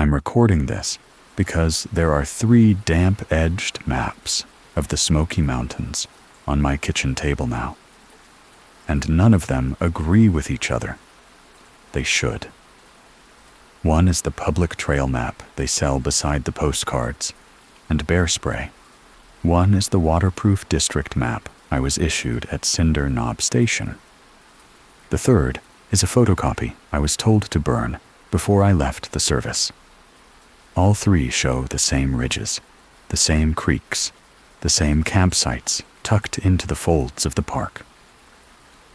I'm recording this because there are 3 damp-edged maps of the Smoky Mountains on my kitchen table now, and none of them agree with each other. They should. One is the public trail map they sell beside the postcards and bear spray. One is the waterproof district map I was issued at Cinder Knob Station. The third is a photocopy I was told to burn before I left the service. All 3 show the same ridges, the same creeks, the same campsites tucked into the folds of the park.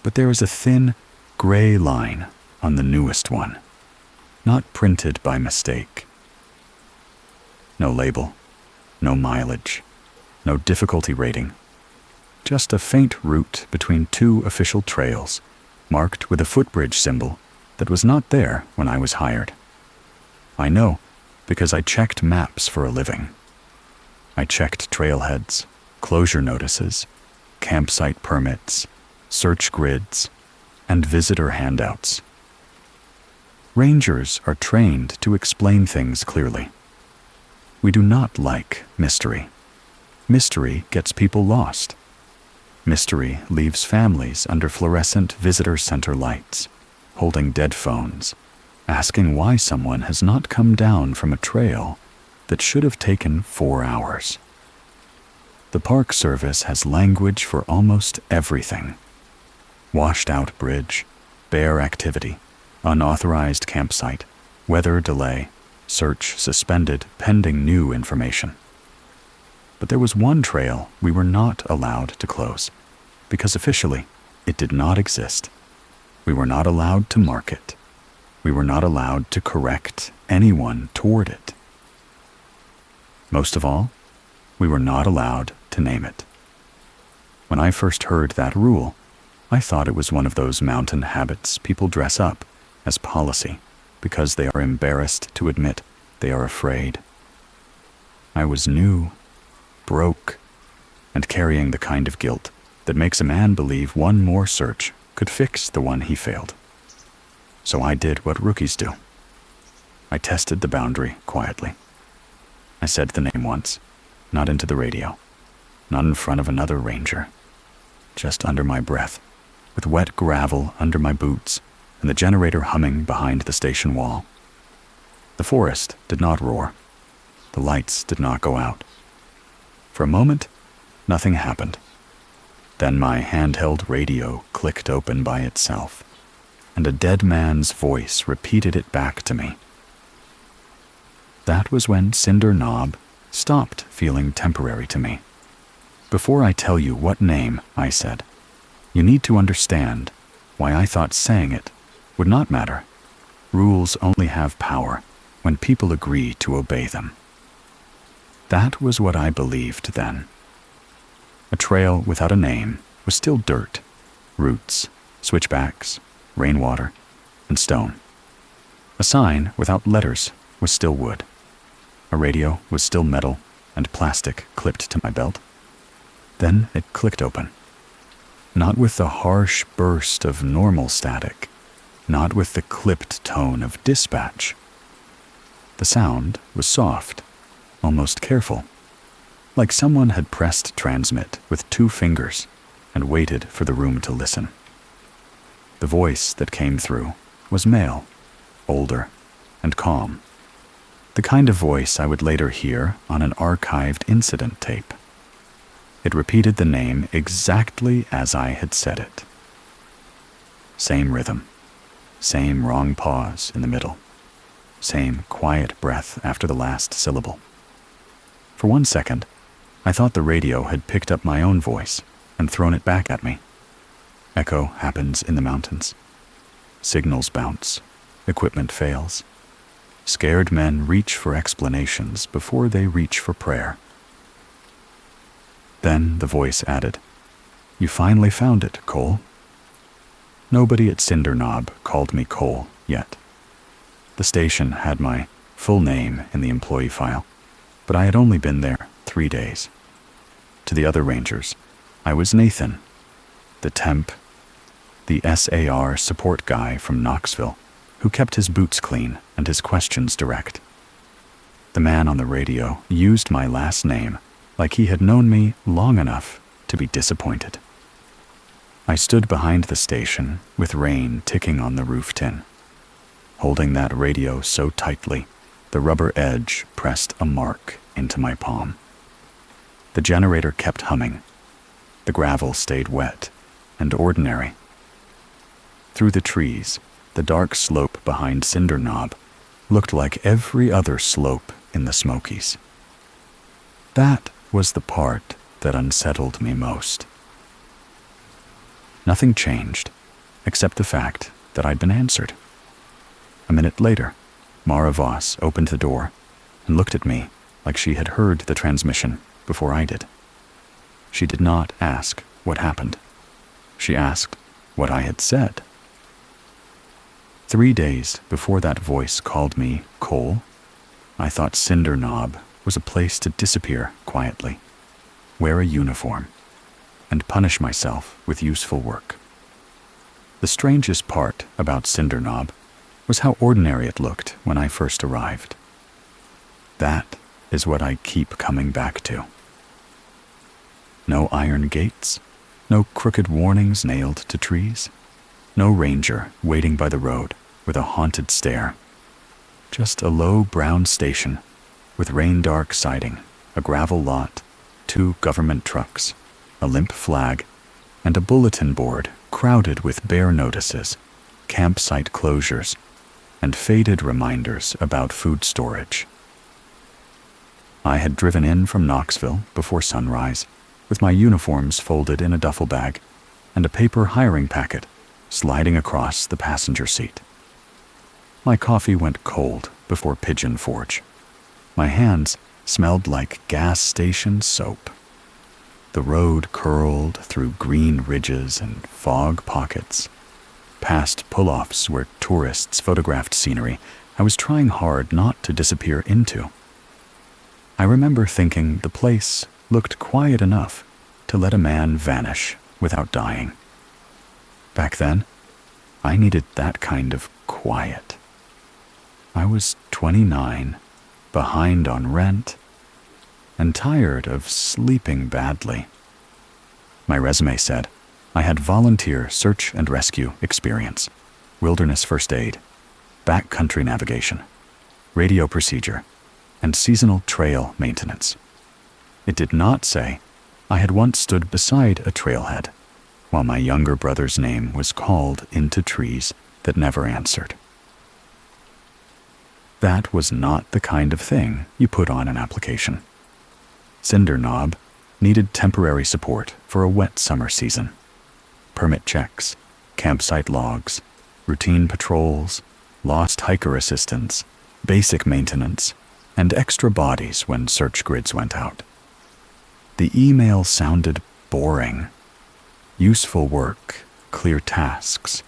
But there is a thin, gray line on the newest one, not printed by mistake. No label, no mileage, no difficulty rating, just a faint route between 2 official trails marked with a footbridge symbol that was not there when I was hired. I know because I checked maps for a living. I checked trailheads, closure notices, campsite permits, search grids, and visitor handouts. Rangers are trained to explain things clearly. We do not like mystery. Mystery gets people lost. Mystery leaves families under fluorescent visitor center lights, holding dead phones, asking why someone has not come down from a trail that should have taken 4 hours. The Park Service has language for almost everything. Washed out bridge, bear activity, unauthorized campsite, weather delay, search suspended pending new information. But there was one trail we were not allowed to close, because officially it did not exist. We were not allowed to mark it. We were not allowed to correct anyone toward it. Most of all, we were not allowed to name it. When I first heard that rule, I thought it was one of those mountain habits people dress up as policy because they are embarrassed to admit they are afraid. I was new, broke, and carrying the kind of guilt that makes a man believe one more search could fix the one he failed. So I did what rookies do. I tested the boundary quietly. I said the name once, not into the radio, not in front of another ranger, just under my breath, with wet gravel under my boots and the generator humming behind the station wall. The forest did not roar. The lights did not go out. For a moment, nothing happened. Then my handheld radio clicked open by itself, and a dead man's voice repeated it back to me. That was when Cinder Knob stopped feeling temporary to me. Before I tell you what name I said, you need to understand why I thought saying it would not matter. Rules only have power when people agree to obey them. That was what I believed then. A trail without a name was still dirt, roots, switchbacks, rainwater, and stone. A sign without letters was still wood. A radio was still metal and plastic clipped to my belt. Then it clicked open. Not with the harsh burst of normal static, not with the clipped tone of dispatch. The sound was soft, almost careful, like someone had pressed transmit with 2 fingers and waited for the room to listen. The voice that came through was male, older, and calm. The kind of voice I would later hear on an archived incident tape. It repeated the name exactly as I had said it. Same rhythm, same wrong pause in the middle, same quiet breath after the last syllable. For 1 second, I thought the radio had picked up my own voice and thrown it back at me. Echo happens in the mountains. Signals bounce, equipment fails. Scared men reach for explanations before they reach for prayer. Then the voice added, "You finally found it, Cole." Nobody at Cinder Knob called me Cole yet. The station had my full name in the employee file, but I had only been there 3 days. To the other rangers, I was Nathan, the temp, the SAR support guy from Knoxville, who kept his boots clean and his questions direct. The man on the radio used my last name like he had known me long enough to be disappointed. I stood behind the station with rain ticking on the roof tin. Holding that radio so tightly, the rubber edge pressed a mark into my palm. The generator kept humming. The gravel stayed wet and ordinary. Through the trees, the dark slope behind Cinder Knob looked like every other slope in the Smokies. That was the part that unsettled me most. Nothing changed, except the fact that I'd been answered. A minute later, Mara Voss opened the door and looked at me like she had heard the transmission before I did. She did not ask what happened. She asked what I had said. 3 days before that voice called me Cole, I thought Cinder Knob was a place to disappear quietly, wear a uniform, and punish myself with useful work. The strangest part about Cinder Knob was how ordinary it looked when I first arrived. That is what I keep coming back to. No iron gates, no crooked warnings nailed to trees, no ranger waiting by the road with a haunted stare. Just a low brown station with rain-dark siding, a gravel lot, 2 government trucks, a limp flag, and a bulletin board crowded with bare notices, campsite closures, and faded reminders about food storage. I had driven in from Knoxville before sunrise, with my uniforms folded in a duffel bag and a paper hiring packet sliding across the passenger seat. My coffee went cold before Pigeon Forge. My hands smelled like gas station soap. The road curled through green ridges and fog pockets. Past pull-offs where tourists photographed scenery I was trying hard not to disappear into. I remember thinking the place looked quiet enough to let a man vanish without dying. Back then, I needed that kind of quiet. I was 29, behind on rent, and tired of sleeping badly. My resume said I had volunteer search and rescue experience, wilderness first aid, backcountry navigation, radio procedure, and seasonal trail maintenance. It did not say I had once stood beside a trailhead while my younger brother's name was called into trees that never answered. That was not the kind of thing you put on an application. Cinder Knob needed temporary support for a wet summer season. Permit checks, campsite logs, routine patrols, lost hiker assistance, basic maintenance, and extra bodies when search grids went out. The email sounded boring. Useful work, clear tasks,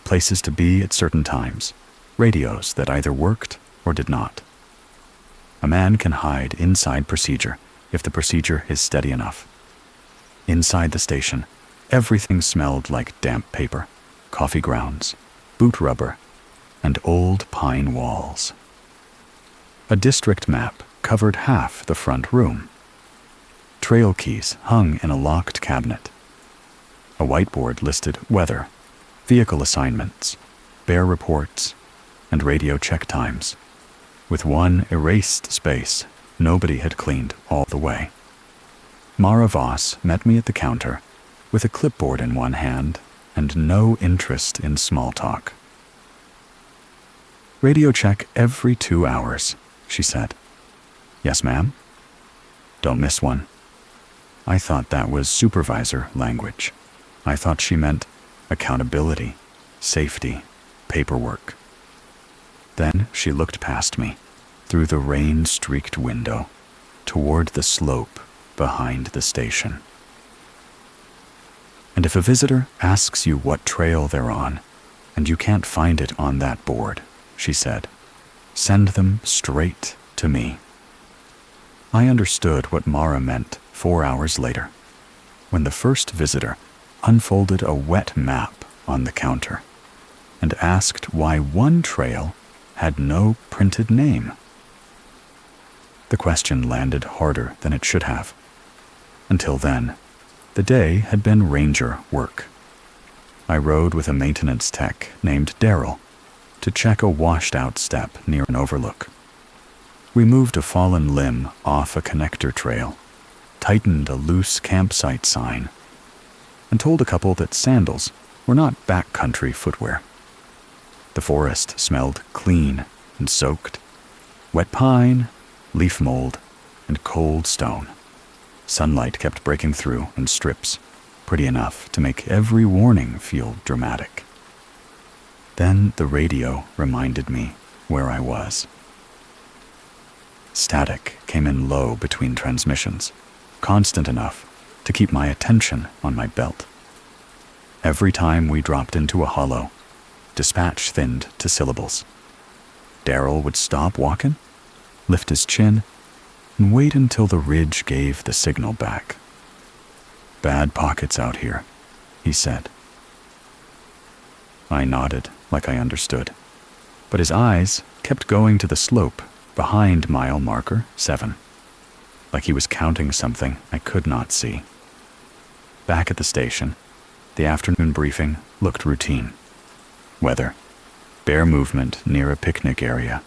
places to be at certain times, radios that either worked or did not. A man can hide inside procedure if the procedure is steady enough. Inside the station, everything smelled like damp paper, coffee grounds, boot rubber, and old pine walls. A district map covered half the front room. Trail keys hung in a locked cabinet. A whiteboard listed weather, vehicle assignments, bear reports, and radio check times, with one erased space nobody had cleaned all the way. Mara Voss met me at the counter with a clipboard in one hand and no interest in small talk. Radio check every 2 hours, she said. Yes, ma'am. Don't miss one. I thought that was supervisor language. I thought she meant accountability, safety, paperwork. Then she looked past me, through the rain-streaked window, toward the slope behind the station. And if a visitor asks you what trail they're on, and you can't find it on that board, she said, send them straight to me. I understood what Mara meant 4 hours later, when the first visitor unfolded a wet map on the counter and asked why one trail had no printed name. The question landed harder than it should have. Until then, the day had been ranger work. I rode with a maintenance tech named Daryl to check a washed-out step near an overlook. We moved a fallen limb off a connector trail, tightened a loose campsite sign, and told a couple that sandals were not backcountry footwear. The forest smelled clean and soaked. Wet pine, leaf mold, and cold stone. Sunlight kept breaking through in strips, pretty enough to make every warning feel dramatic. Then the radio reminded me where I was. Static came in low between transmissions, constant enough to keep my attention on my belt. Every time we dropped into a hollow, dispatch thinned to syllables. Daryl would stop walking, lift his chin, and wait until the ridge gave the signal back. "Bad pockets out here," he said. I nodded like I understood, but his eyes kept going to the slope behind mile marker 7, like he was counting something I could not see. Back at the station, the afternoon briefing looked routine. Weather, bare movement near a picnic area,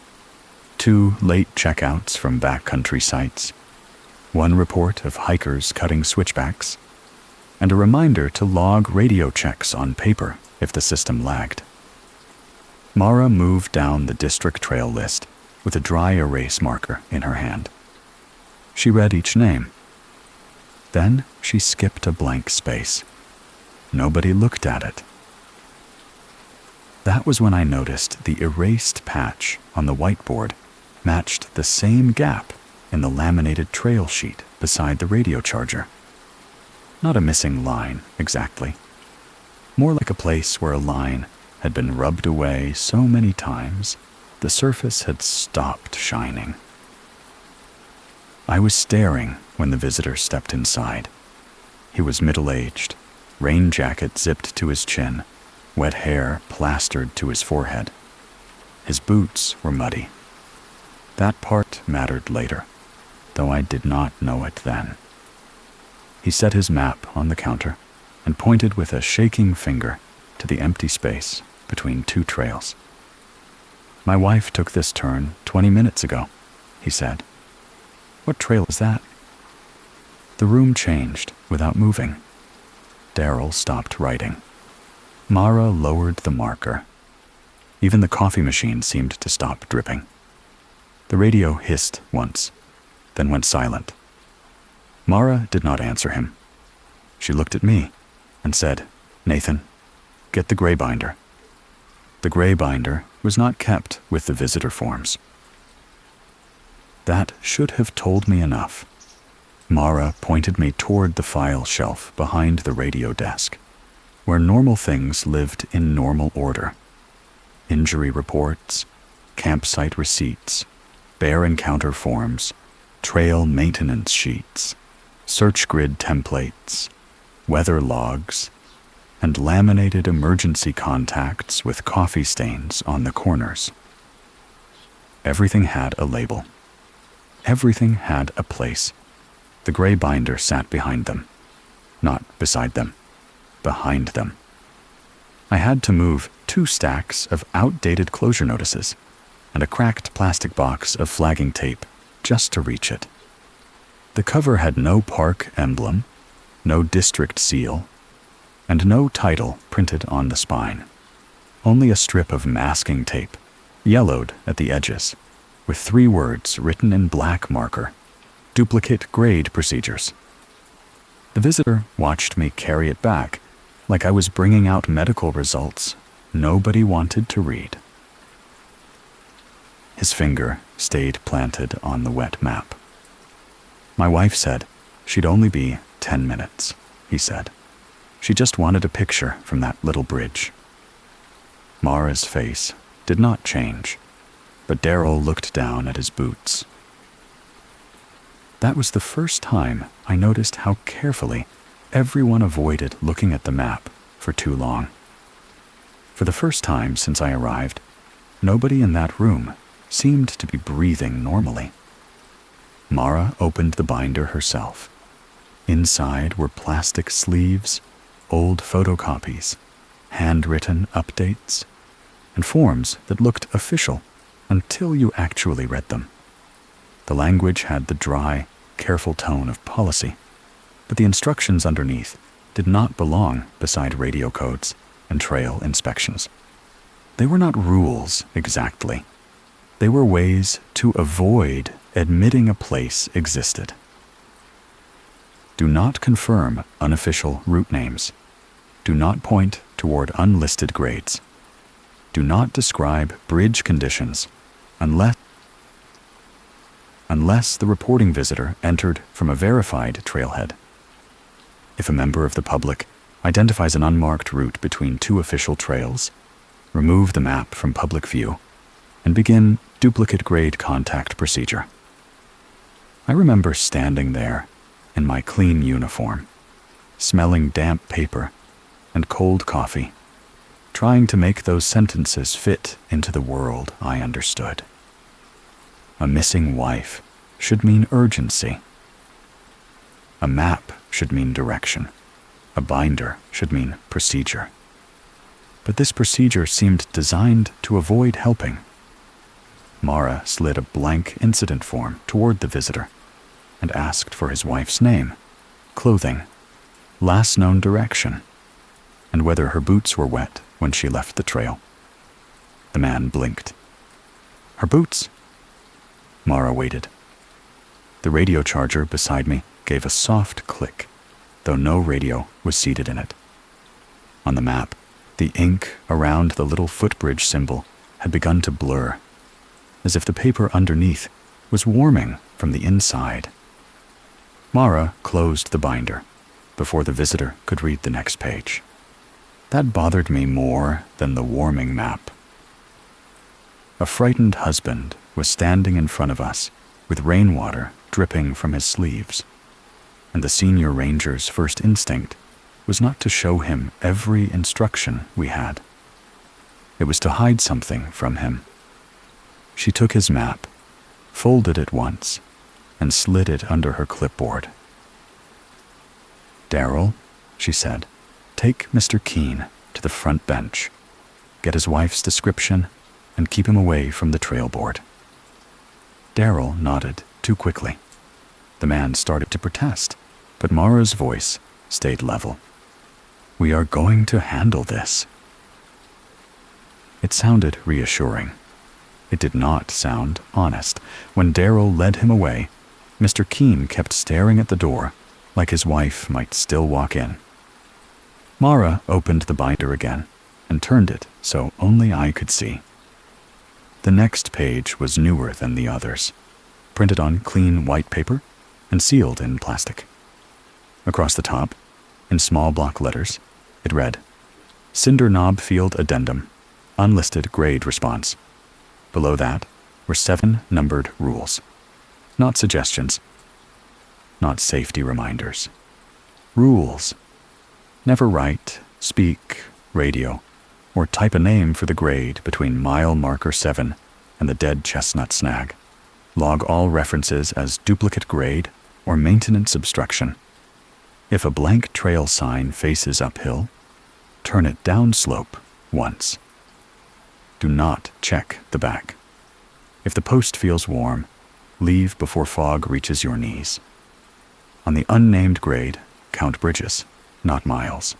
2 late checkouts from backcountry sites, 1 report of hikers cutting switchbacks, and a reminder to log radio checks on paper if the system lagged. Mara moved down the district trail list with a dry erase marker in her hand. She read each name. Then she skipped a blank space. Nobody looked at it. That was when I noticed the erased patch on the whiteboard matched the same gap in the laminated trail sheet beside the radio charger. Not a missing line, exactly. More like a place where a line had been rubbed away so many times the surface had stopped shining. I was staring when the visitor stepped inside. He was middle-aged, rain jacket zipped to his chin, wet hair plastered to his forehead. His boots were muddy. That part mattered later, though I did not know it then. He set his map on the counter and pointed with a shaking finger to the empty space between 2 trails. "My wife took this turn 20 minutes ago," he said. "What trail is that?" The room changed without moving. Daryl stopped writing. Mara lowered the marker. Even the coffee machine seemed to stop dripping. The radio hissed once, then went silent. Mara did not answer him. She looked at me and said, "Nathan, get the gray binder." The gray binder was not kept with the visitor forms. That should have told me enough. Mara pointed me toward the file shelf behind the radio desk, where normal things lived in normal order. Injury reports, campsite receipts, bear encounter forms, trail maintenance sheets, search grid templates, weather logs, and laminated emergency contacts with coffee stains on the corners. Everything had a label. Everything had a place. The gray binder sat behind them. Not beside them. Behind them. I had to move 2 stacks of outdated closure notices and a cracked plastic box of flagging tape just to reach it. The cover had no park emblem, no district seal, and no title printed on the spine. Only a strip of masking tape, yellowed at the edges, with 3 words written in black marker: "Duplicate grade procedures." The visitor watched me carry it back like I was bringing out medical results nobody wanted to read. His finger stayed planted on the wet map. "My wife said she'd only be 10 minutes, he said. "She just wanted a picture from that little bridge." Mara's face did not change, but Daryl looked down at his boots. That was the first time I noticed how carefully everyone avoided looking at the map for too long. For the first time since I arrived, nobody in that room seemed to be breathing normally. Mara opened the binder herself. Inside were plastic sleeves, old photocopies, handwritten updates, and forms that looked official until you actually read them. The language had the dry, careful tone of policy, but the instructions underneath did not belong beside radio codes and trail inspections. They were not rules exactly. They were ways to avoid admitting a place existed. Do not confirm unofficial route names. Do not point toward unlisted grades. Do not describe bridge conditions unless the reporting visitor entered from a verified trailhead. If a member of the public identifies an unmarked route between two official trails, remove the map from public view and begin duplicate grade contact procedure. I remember standing there in my clean uniform, smelling damp paper and cold coffee, trying to make those sentences fit into the world I understood. A missing wife should mean urgency. A map should mean direction. A binder should mean procedure. But this procedure seemed designed to avoid helping. Mara slid a blank incident form toward the visitor and asked for his wife's name, clothing, last known direction, and whether her boots were wet when she left the trail. The man blinked. Her boots? Mara waited. The radio charger beside me gave a soft click, though no radio was seated in it. On the map, the ink around the little Footbridge symbol had begun to blur, as if the paper underneath was warming from the inside. Mara closed the binder before the visitor could read the next page. That bothered me more than the warming map. A frightened husband was standing in front of us with rainwater dripping from his sleeves, and the senior ranger's first instinct was not to show him every instruction we had. It was to hide something from him. She took his map, folded it once, and slid it under her clipboard. "Darrell," she said, "take Mr. Keene to the front bench. Get his wife's description and keep him away from the trail board." Darrell nodded too quickly. The man started to protest, but Mara's voice stayed level. "We are going to handle this." It sounded reassuring. It did not sound honest. When Darrell led him away, Mr. Keene kept staring at the door like his wife might still walk in. Mara opened the binder again and turned it so only I could see. The next page was newer than the others, printed on clean white paper and sealed in plastic. Across the top, in small block letters, it read, "Cinder Knob Field Addendum, unlisted grade response." Below that were 7 numbered rules. Not suggestions, not safety reminders. Rules. Never write, speak, radio, or type a name for the grade between mile marker 7 and the dead chestnut snag. Log all references as duplicate grade or maintenance obstruction. If a blank trail sign faces uphill, turn it downslope once. Do not check the back. If the post feels warm, leave before fog reaches your knees. On the unnamed grade, count bridges, not miles.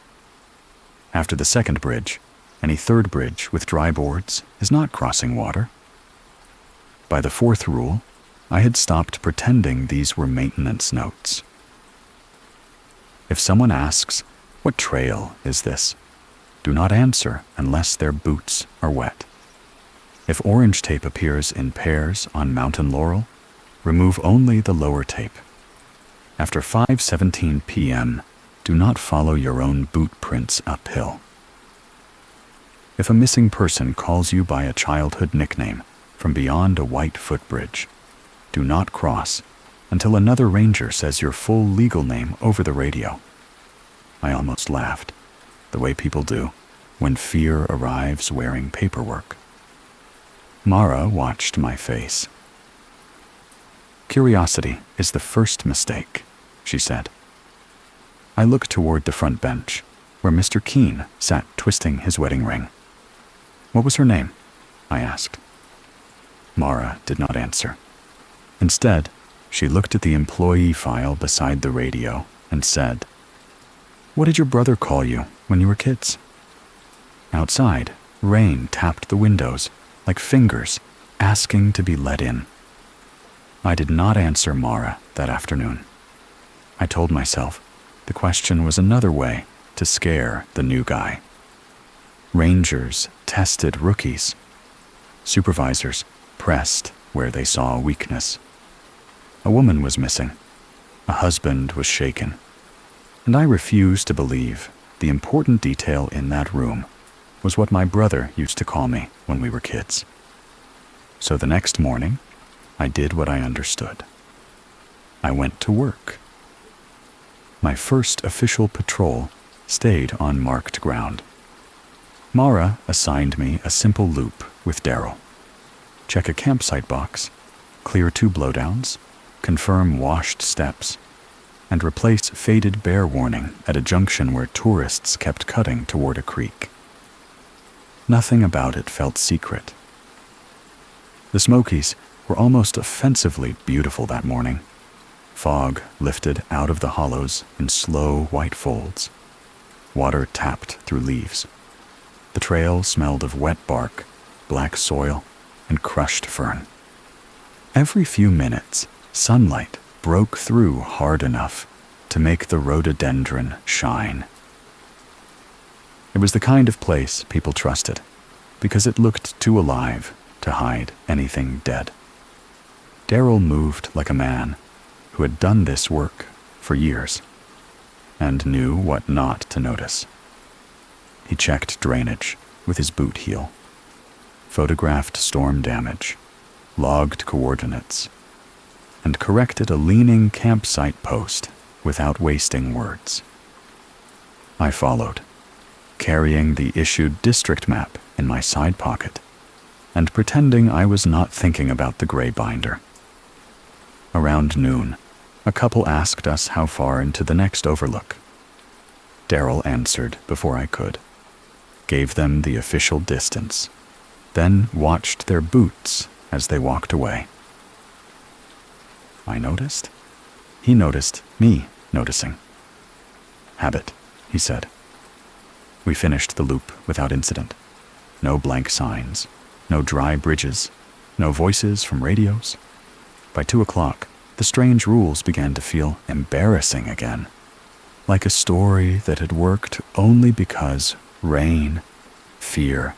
After the second bridge, any third bridge with dry boards is not crossing water. By the 4th rule, I had stopped pretending these were maintenance notes. If someone asks, "What trail is this?" do not answer unless their boots are wet. If orange tape appears in pairs on mountain laurel, remove only the lower tape. After 5:17 p.m., do not follow your own boot prints uphill. If a missing person calls you by a childhood nickname from beyond a white footbridge, do not cross until another ranger says your full legal name over the radio. I almost laughed, the way people do when fear arrives wearing paperwork. Mara watched my face. Curiosity is the first mistake, she said. I looked toward the front bench, where Mr. Keene sat twisting his wedding ring. What was her name? I asked. Mara did not answer. Instead, she looked at the employee file beside the radio and said, "What did your brother call you when you were kids?" Outside, rain tapped the windows like fingers asking to be let in. I did not answer Mara that afternoon. I told myself the question was another way to scare the new guy. Rangers tested rookies. Supervisors pressed where they saw weakness. A woman was missing. A husband was shaken. And I refused to believe the important detail in that room was what my brother used to call me when we were kids. So the next morning, I did what I understood. I went to work. My first official patrol stayed on marked ground. Mara assigned me a simple loop with Daryl. Check a campsite box, clear 2 blowdowns, confirm washed steps, and replace faded bear warning at a junction where tourists kept cutting toward a creek. Nothing about it felt secret. The Smokies were almost offensively beautiful that morning. Fog lifted out of the hollows in slow white folds. Water tapped through leaves. The trail smelled of wet bark, black soil, and crushed fern. Every few minutes, sunlight broke through hard enough to make the rhododendron shine. It was the kind of place people trusted, because it looked too alive to hide anything dead. Daryl moved like a man who had done this work for years and knew what not to notice. He checked drainage with his boot heel, photographed storm damage, logged coordinates, and corrected a leaning campsite post without wasting words. I followed, carrying the issued district map in my side pocket and pretending I was not thinking about the gray binder. Around noon, a couple asked us how far into the next overlook. Daryl answered before I could, gave them the official distance, then watched their boots as they walked away. I noticed. He noticed me noticing. "Habit," he said. We finished the loop without incident. No blank signs, no dry bridges, no voices from radios. By 2 o'clock, the strange rules began to feel embarrassing again, like a story that had worked only because rain, fear,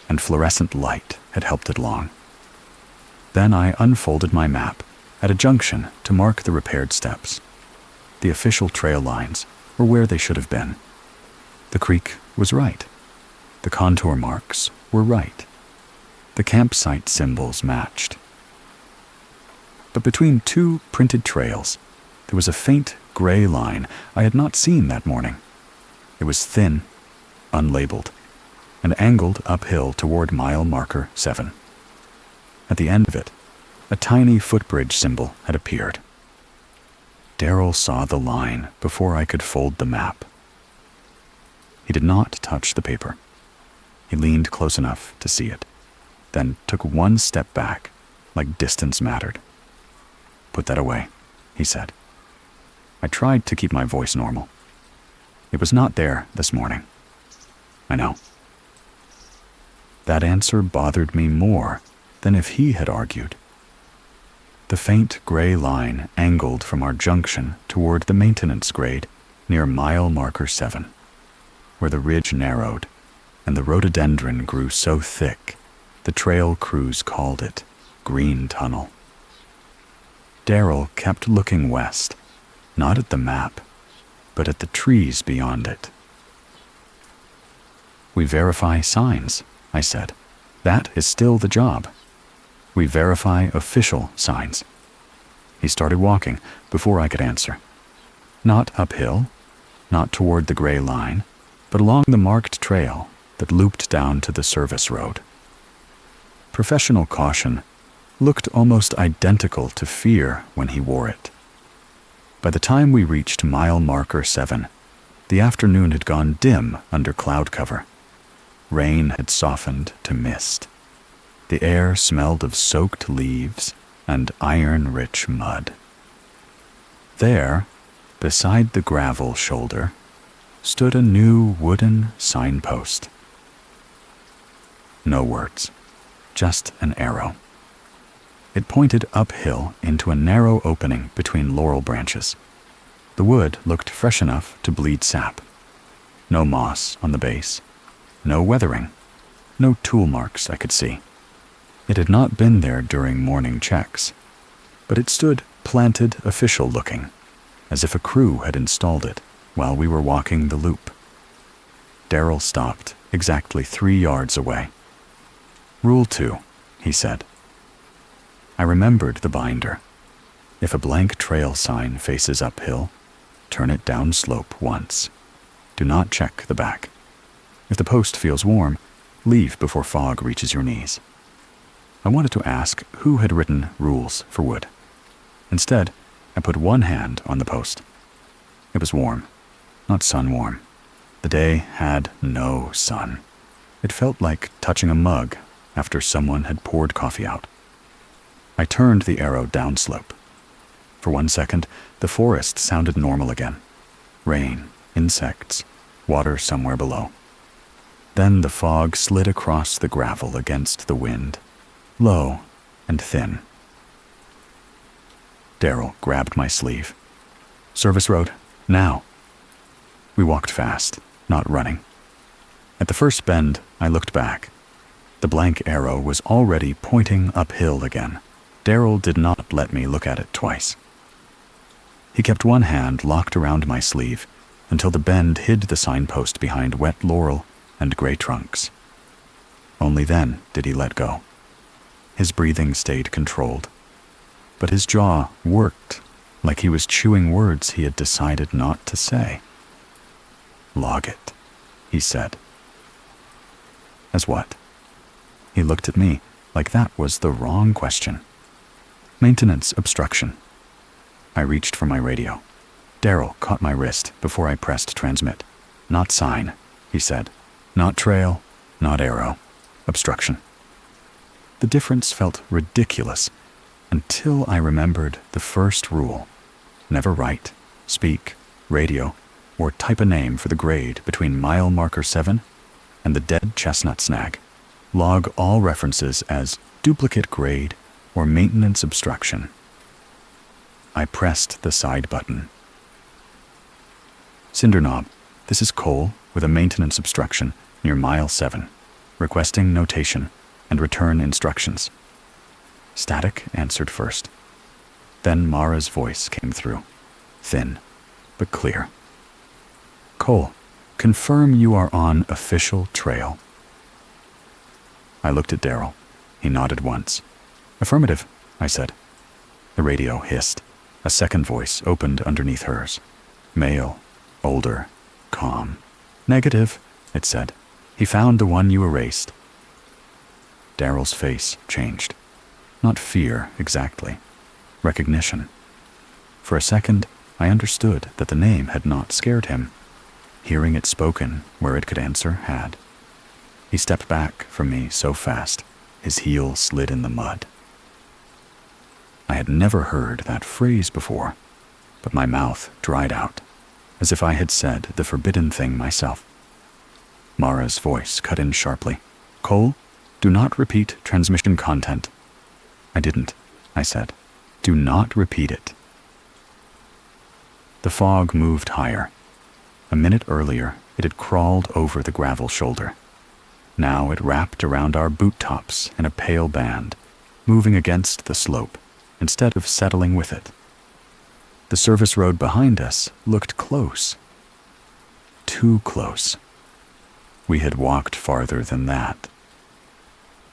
and fluorescent light had helped it along. Then I unfolded my map at a junction to mark the repaired steps. The official trail lines were where they should have been. The creek was right. The contour marks were right. The campsite symbols matched. But between 2 printed trails, there was a faint gray line I had not seen that morning. It was thin, unlabeled, and angled uphill toward mile marker 7. At the end of it, a tiny footbridge symbol had appeared. Daryl saw the line before I could fold the map. He did not touch the paper. He leaned close enough to see it, then took 1 step back, like distance mattered. "Put that away," he said. I tried to keep my voice normal. "It was not there this morning." "I know." That answer bothered me more than if he had argued. The faint gray line angled from our junction toward the maintenance grade near mile marker 7, where the ridge narrowed and the rhododendron grew so thick the trail crews called it Green Tunnel. Daryl kept looking west, not at the map, but at the trees beyond it. "We verify signs," I said. "That is still the job. We verify official signs." He started walking before I could answer. Not uphill, not toward the gray line, but along the marked trail that looped down to the service road. Professional caution looked almost identical to fear when he wore it. By the time we reached mile marker 7, the afternoon had gone dim under cloud cover. Rain had softened to mist. The air smelled of soaked leaves and iron-rich mud. There, beside the gravel shoulder, stood a new wooden signpost. No words, just an arrow. It pointed uphill into a narrow opening between laurel branches. The wood looked fresh enough to bleed sap. No moss on the base, no weathering, no tool marks I could see. It had not been there during morning checks, but it stood planted official-looking, as if a crew had installed it while we were walking the loop. Darrell stopped exactly 3 yards away. "Rule 2, he said. I remembered the binder. If a blank trail sign faces uphill, turn it down slope once. Do not check the back. If the post feels warm, leave before fog reaches your knees. I wanted to ask who had written rules for wood. Instead, I put one hand on the post. It was warm, not sun-warm. The day had no sun. It felt like touching a mug after someone had poured coffee out. I turned the arrow downslope. For 1 second, the forest sounded normal again. Rain, insects, water somewhere below. Then the fog slid across the gravel against the wind, low and thin. Darrell grabbed my sleeve. "Service road, now." We walked fast, not running. At the first bend, I looked back. The blank arrow was already pointing uphill again. Darrell did not let me look at it twice. He kept one hand locked around my sleeve until the bend hid the signpost behind wet laurel and gray trunks. Only then did he let go. His breathing stayed controlled, but his jaw worked like he was chewing words he had decided not to say. "Log it," he said. "As what?" He looked at me like that was the wrong question. "Maintenance obstruction." I reached for my radio. Darrell caught my wrist before I pressed transmit. "Not sign," he said. "Not trail, not arrow. Obstruction." The difference felt ridiculous until I remembered the first rule. Never write, speak, radio, or type a name for the grade between mile marker 7 and the dead chestnut snag. Log all references as duplicate grade or maintenance obstruction. I pressed the side button. "Cinder Knob, this is Cole with a maintenance obstruction near mile 7, requesting notation and return instructions." Static answered first. Then Mara's voice came through, thin but clear. "Cole, confirm you are on official trail." I looked at Darrell. He nodded once. "Affirmative," I said. The radio hissed. A second voice opened underneath hers. Male, older, calm. "Negative," it said. "He found the one you erased." Darrell's face changed. Not fear, exactly. Recognition. For a second, I understood that the name had not scared him. Hearing it spoken where it could answer had. He stepped back from me so fast, his heel slid in the mud. I had never heard that phrase before, but my mouth dried out, as if I had said the forbidden thing myself. Mara's voice cut in sharply. "Cole, do not repeat transmission content." "I didn't," I said. "Do not repeat it." The fog moved higher. A minute earlier, it had crawled over the gravel shoulder. Now it wrapped around our boot tops in a pale band, moving against the slope instead of settling with it. The service road behind us looked close. Too close. We had walked farther than that.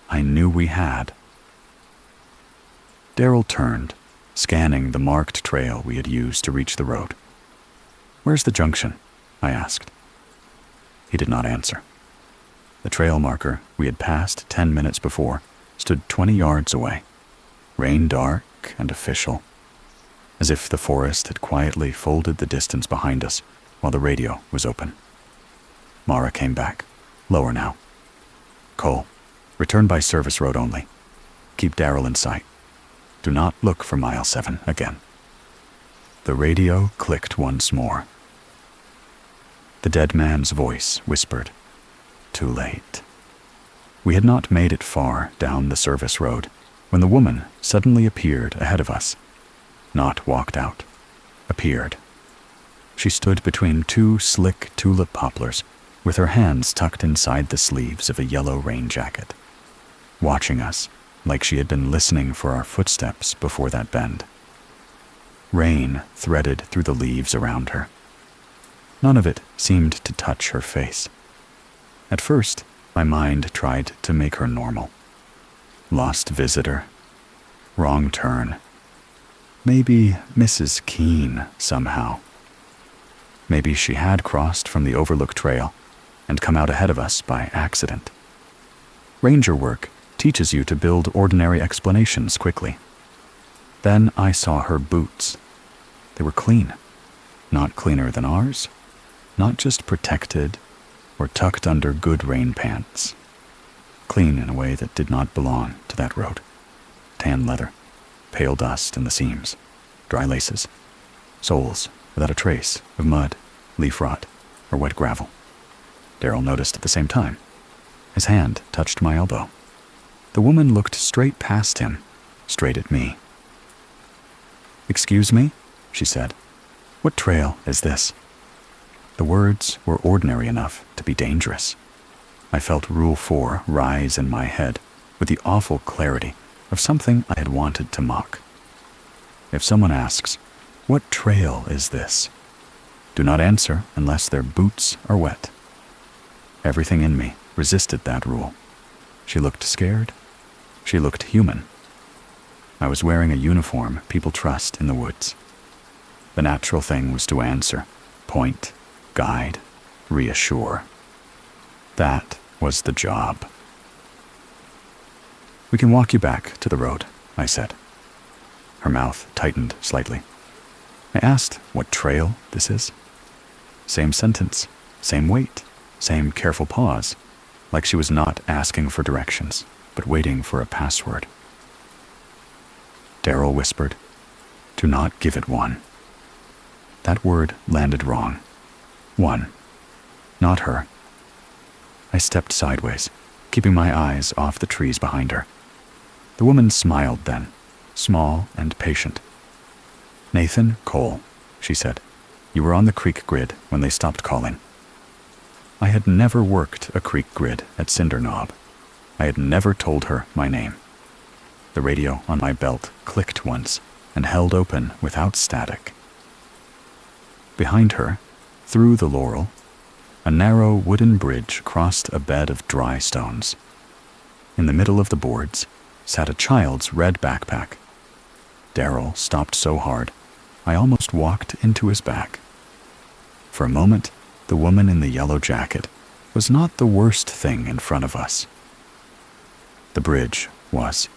I knew we had. Darrell turned, scanning the marked trail we had used to reach the road. "Where's the junction?" I asked. He did not answer. The trail marker we had passed 10 minutes before stood 20 yards away. rain dark and official, as if the forest had quietly folded the distance behind us while the radio was open. Mara came back, lower now. Cole, return by service road only. Keep Darrell in sight. Do not look for mile 7 again. The radio clicked once more. The dead man's voice whispered, "Too late." We had not made it far down the service road when the woman suddenly appeared ahead of us. Not walked out, appeared. She stood between two slick tulip poplars with her hands tucked inside the sleeves of a yellow rain jacket, watching us like she had been listening for our footsteps before that bend. Rain threaded through the leaves around her. None of it seemed to touch her face. At first, my mind tried to make her normal. Lost visitor. Wrong turn. Maybe Mrs. Keene somehow. Maybe she had crossed from the Overlook Trail and come out ahead of us by accident. Ranger work teaches you to build ordinary explanations quickly. Then I saw her boots. They were clean. Not cleaner than ours. Not just protected or tucked under good rain pants. Clean in a way that did not belong to that road. Tan leather, pale dust in the seams, dry laces, soles without a trace of mud, leaf rot, or wet gravel. Darrell noticed at the same time. His hand touched my elbow. The woman looked straight past him, straight at me. "Excuse me?" she said. "What trail is this?" The words were ordinary enough to be dangerous. I felt Rule 4 rise in my head with the awful clarity of something I had wanted to mock. If someone asks, "What trail is this?" do not answer unless their boots are wet. Everything in me resisted that rule. She looked scared. She looked human. I was wearing a uniform people trust in the woods. The natural thing was to answer, point, guide, reassure. That was the job. "We can walk you back to the road," I said. Her mouth tightened slightly. I asked what trail this is. Same sentence, same wait, same careful pause, like she was not asking for directions, but waiting for a password. Darrell whispered, "Do not give it one." That word landed wrong. One. Not her. I stepped sideways, keeping my eyes off the trees behind her. The woman smiled then, small and patient. "Nathan Cole," she said. "You were on the creek grid when they stopped calling." I had never worked a creek grid at Cinder Knob. I had never told her my name. The radio on my belt clicked once and held open without static. Behind her, through the laurel, a narrow wooden bridge crossed a bed of dry stones. In the middle of the boards sat a child's red backpack. Darrell stopped so hard, I almost walked into his back. For a moment, the woman in the yellow jacket was not the worst thing in front of us. The bridge was.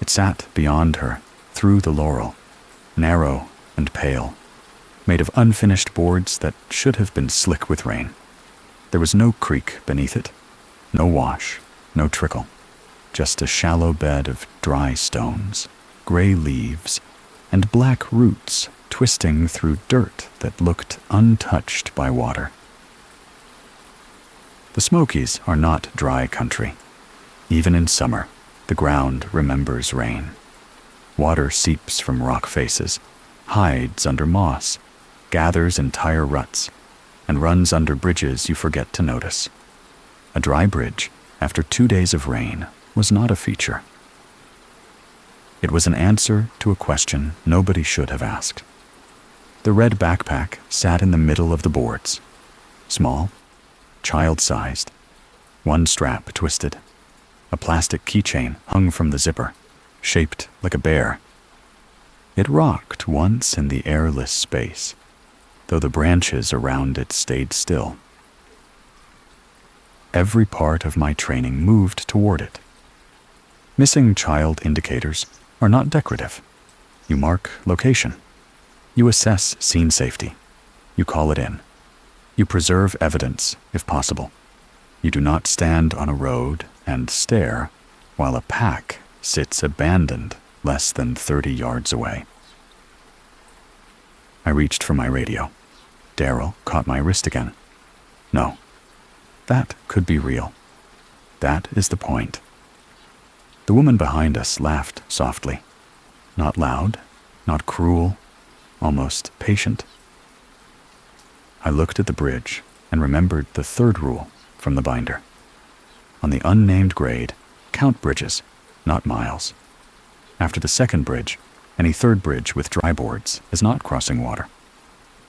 It sat beyond her, through the laurel, narrow and pale, made of unfinished boards that should have been slick with rain. There was no creek beneath it, no wash, no trickle, just a shallow bed of dry stones, gray leaves, and black roots twisting through dirt that looked untouched by water. The Smokies are not dry country. Even in summer, the ground remembers rain. Water seeps from rock faces, hides under moss, gathers in tire ruts, and runs under bridges you forget to notice. A dry bridge, after 2 days of rain, was not a feature. It was an answer to a question nobody should have asked. The red backpack sat in the middle of the boards. Small, child-sized, one strap twisted. A plastic keychain hung from the zipper, shaped like a bear. It rocked once in the airless space, though the branches around it stayed still. Every part of my training moved toward it. Missing child indicators are not decorative. You mark location. You assess scene safety. You call it in. You preserve evidence, if possible. You do not stand on a road and stare while a pack sits abandoned less than 30 yards away. I reached for my radio. Daryl caught my wrist again. No, that could be real. That is the point. The woman behind us laughed softly. Not loud, not cruel, almost patient. I looked at the bridge and remembered the third rule from the binder. On the unnamed grade, count bridges, not miles. After the second bridge, any third bridge with dry boards is not crossing water.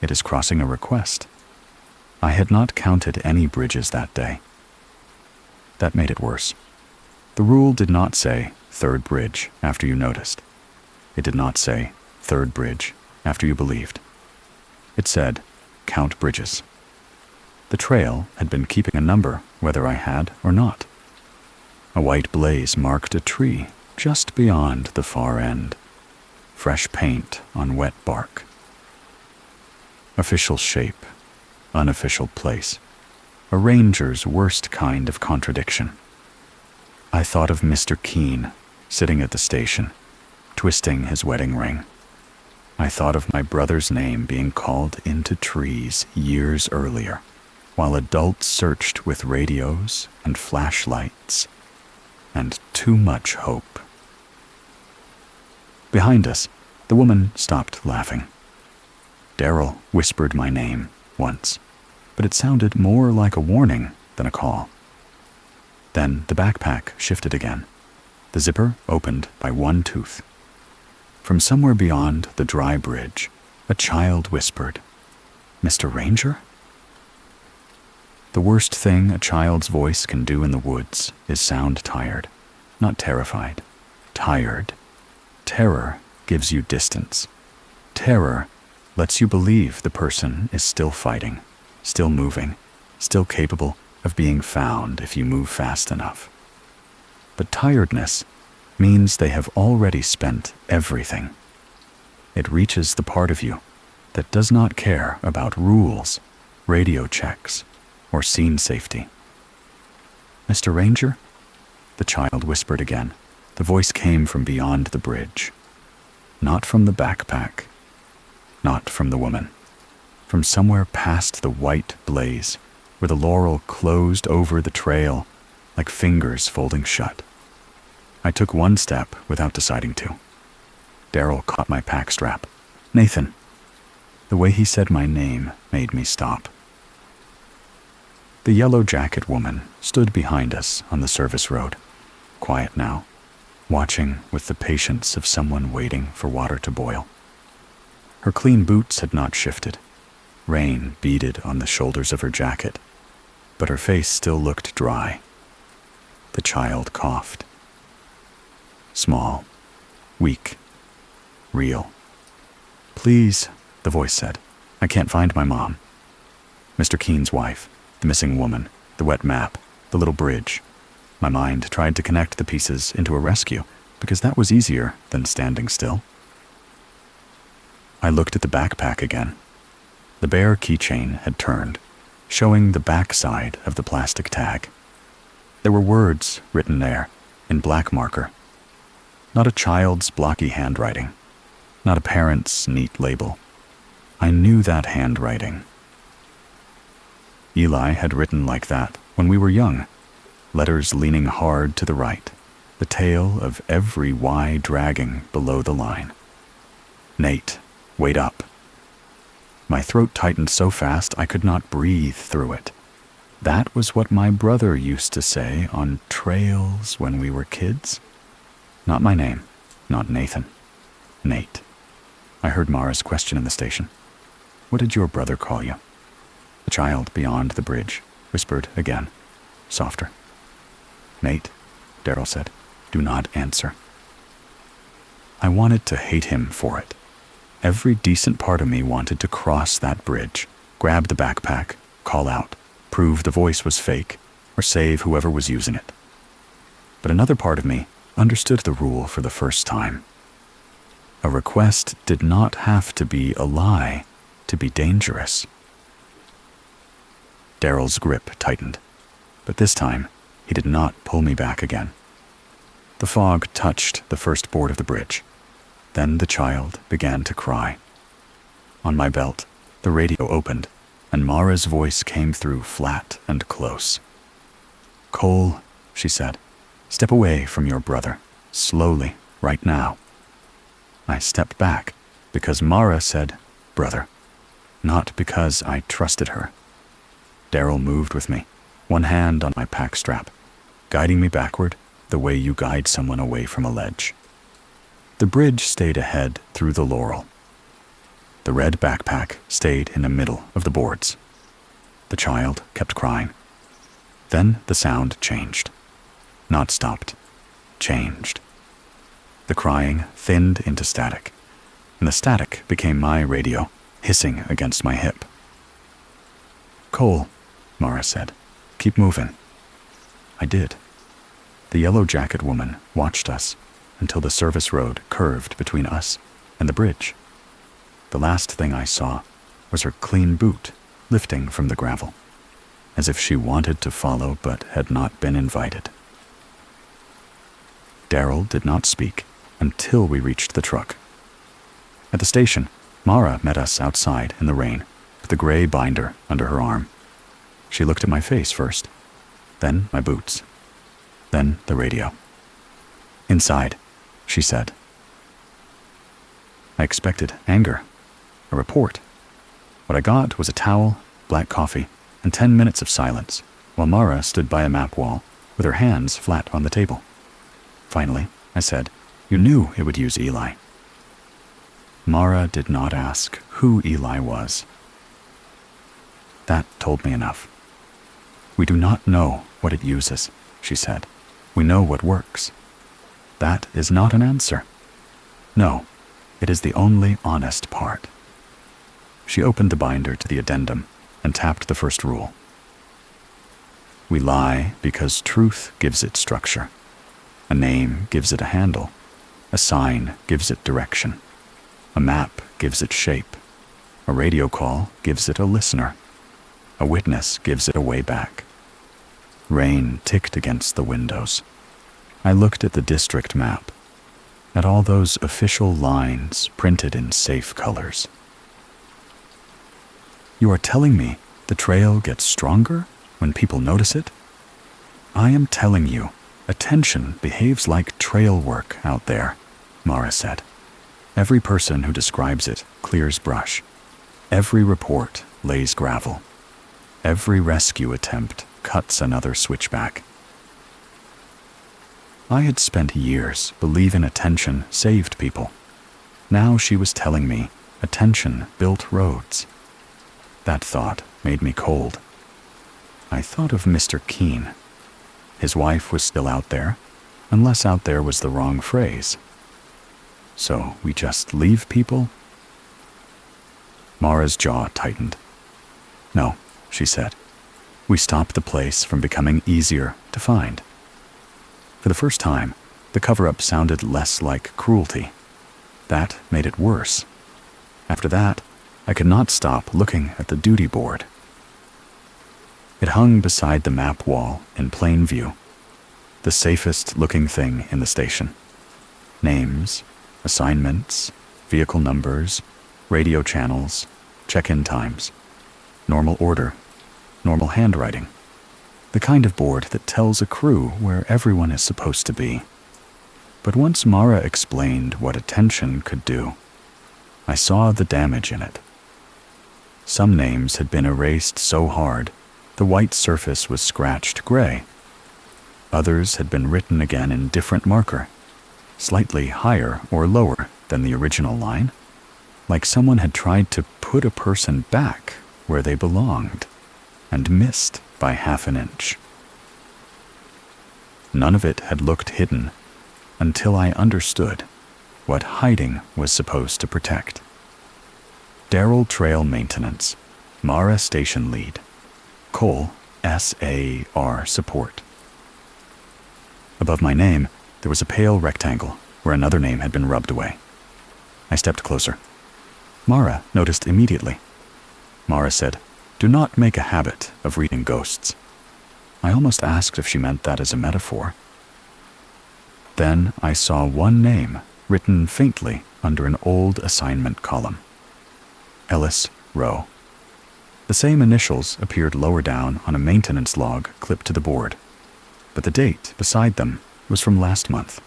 It is crossing a request. I had not counted any bridges that day. That made it worse. The rule did not say third bridge after you noticed. It did not say third bridge after you believed. It said count bridges. The trail had been keeping a number whether I had or not. A white blaze marked a tree just beyond the far end. Fresh paint on wet bark. Official shape, unofficial place. A ranger's worst kind of contradiction. I thought of Mr. Keene sitting at the station, twisting his wedding ring. I thought of my brother's name being called into trees years earlier, while adults searched with radios and flashlights, and too much hope. Behind us, the woman stopped laughing. Daryl whispered my name once, but it sounded more like a warning than a call. Then the backpack shifted again. The zipper opened by one tooth. From somewhere beyond the dry bridge, a child whispered, "Mr. Ranger?" The worst thing a child's voice can do in the woods is sound tired, not terrified. Tired. Terror gives you distance. Terror lets you believe the person is still fighting, still moving, still capable of being found if you move fast enough. But tiredness means they have already spent everything. It reaches the part of you that does not care about rules, radio checks, or scene safety. "Mr. Ranger?" The child whispered again. The voice came from beyond the bridge. Not from the backpack. Not from the woman. From somewhere past the white blaze, where the laurel closed over the trail like fingers folding shut. I took one step without deciding to. Daryl caught my pack strap. "Nathan." The way he said my name made me stop. The yellow jacket woman stood behind us on the service road, quiet now, watching with the patience of someone waiting for water to boil. Her clean boots had not shifted. Rain beaded on the shoulders of her jacket, but her face still looked dry. The child coughed. Small, weak, real. "Please," the voice said. "I can't find my mom." Mr. Keene's wife, the missing woman, the wet map, the little bridge. My mind tried to connect the pieces into a rescue, because that was easier than standing still. I looked at the backpack again. The bare keychain had turned, showing the backside of the plastic tag. There were words written there, in black marker. Not a child's blocky handwriting, not a parent's neat label. I knew that handwriting. Eli had written like that when we were young, letters leaning hard to the right, the tail of every Y dragging below the line. "Nate, wait up." My throat tightened so fast I could not breathe through it. That was what my brother used to say on trails when we were kids. Not my name, not Nathan. Nate. I heard Mara's question in the station. "What did your brother call you?" The child beyond the bridge whispered again, softer. "Nate," Daryl said, "do not answer." I wanted to hate him for it. Every decent part of me wanted to cross that bridge, grab the backpack, call out, prove the voice was fake, or save whoever was using it. But another part of me understood the rule for the first time. A request did not have to be a lie to be dangerous. Daryl's grip tightened, but this time he did not pull me back again. The fog touched the first board of the bridge. Then the child began to cry. On my belt, the radio opened, and Mara's voice came through flat and close. "Cole," she said, "step away from your brother, slowly, right now." I stepped back because Mara said, "brother," not because I trusted her. Daryl moved with me, one hand on my pack strap, guiding me backward the way you guide someone away from a ledge. The bridge stayed ahead through the laurel. The red backpack stayed in the middle of the boards. The child kept crying. Then the sound changed. Not stopped. Changed. The crying thinned into static, and the static became my radio, hissing against my hip. "Cole," Mara said, "keep moving." I did. The yellow jacket woman watched us until the service road curved between us and the bridge. The last thing I saw was her clean boot lifting from the gravel, as if she wanted to follow but had not been invited. Daryl did not speak until we reached the truck. At the station, Mara met us outside in the rain with the gray binder under her arm. She looked at my face first, then my boots, then the radio. "Inside," she said. I expected anger, a report. What I got was a towel, black coffee, and 10 minutes of silence, while Mara stood by a map wall with her hands flat on the table. Finally, I said, "You knew it would use Eli." Mara did not ask who Eli was. That told me enough. "We do not know what it uses," she said. "We know what works." That is not an answer. No, it is the only honest part. She opened the binder to the addendum and tapped the first rule. "We lie because truth gives it structure. A name gives it a handle. A sign gives it direction. A map gives it shape. A radio call gives it a listener. A witness gives it a way back." Rain ticked against the windows. I looked at the district map, at all those official lines printed in safe colors. "You are telling me the trail gets stronger when people notice it?" "I am telling you, attention behaves like trail work out there," Mara said. "Every person who describes it clears brush. Every report lays gravel. Every rescue attempt cuts another switchback." I had spent years believing attention saved people. Now she was telling me attention built roads. That thought made me cold. I thought of Mr. Keene. His wife was still out there, unless out there was the wrong phrase. So we just leave people? Mara's jaw tightened. "No," she said. "We stop the place from becoming easier to find." For the first time, the cover-up sounded less like cruelty. That made it worse. After that, I could not stop looking at the duty board. It hung beside the map wall in plain view, the safest-looking thing in the station. Names, assignments, vehicle numbers, radio channels, check-in times, normal order, normal handwriting. The kind of board that tells a crew where everyone is supposed to be. But once Mara explained what attention could do, I saw the damage in it. Some names had been erased so hard, the white surface was scratched gray. Others had been written again in different marker, slightly higher or lower than the original line, like someone had tried to put a person back where they belonged, and missed by half an inch. None of it had looked hidden until I understood what hiding was supposed to protect. Daryl Trail Maintenance, Mara Station Lead, Cole SAR Support. Above my name, there was a pale rectangle where another name had been rubbed away. I stepped closer. Mara noticed immediately. Mara said, "Do not make a habit of reading ghosts." I almost asked if she meant that as a metaphor. Then I saw one name written faintly under an old assignment column. Ellis, Rowe. The same initials appeared lower down on a maintenance log clipped to the board, but the date beside them was from last month.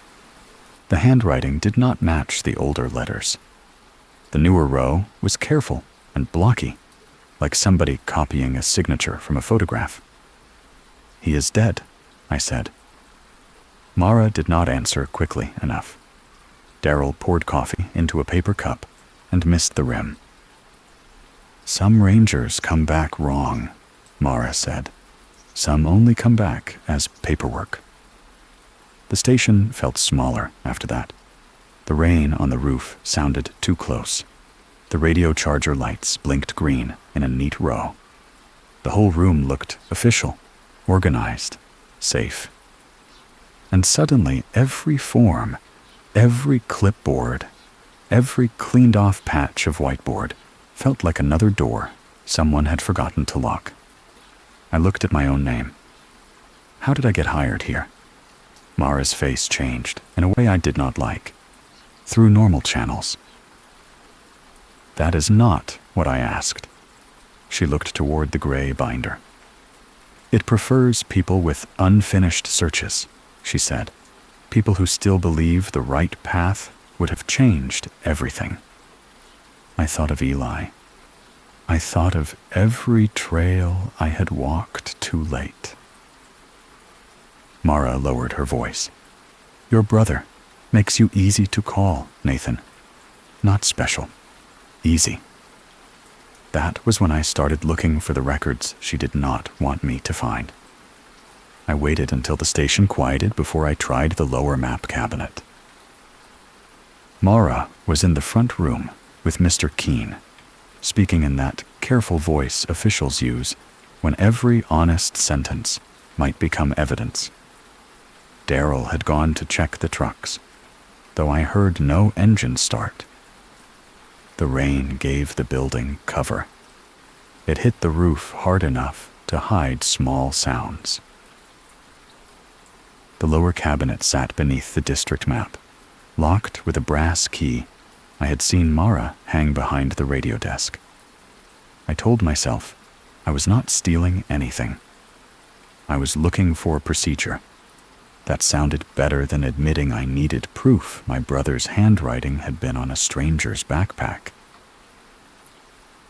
The handwriting did not match the older letters. The newer Rowe was careful and blocky, like somebody copying a signature from a photograph. "He is dead," I said. Mara did not answer quickly enough. Darrell poured coffee into a paper cup and missed the rim. "Some rangers come back wrong," Mara said. "Some only come back as paperwork." The station felt smaller after that. The rain on the roof sounded too close. The radio charger lights blinked green in a neat row. The whole room looked official, organized, safe. And suddenly every form, every clipboard, every cleaned-off patch of whiteboard felt like another door someone had forgotten to lock. I looked at my own name. How did I get hired here? Mara's face changed in a way I did not like. Through normal channels. "That is not what I asked." She looked toward the gray binder. "It prefers people with unfinished searches," she said. "People who still believe the right path would have changed everything." I thought of Eli. I thought of every trail I had walked too late. Mara lowered her voice. "Your brother makes you easy to call, Nathan. Not special. Easy." That was when I started looking for the records she did not want me to find. I waited until the station quieted before I tried the lower map cabinet. Mara was in the front room with Mr. Keene, speaking in that careful voice officials use when every honest sentence might become evidence. Darrell had gone to check the trucks, though I heard no engine start. The rain gave the building cover. It hit the roof hard enough to hide small sounds. The lower cabinet sat beneath the district map, locked with a brass key I had seen Mara hang behind the radio desk. I told myself I was not stealing anything. I was looking for procedure. That sounded better than admitting I needed proof my brother's handwriting had been on a stranger's backpack.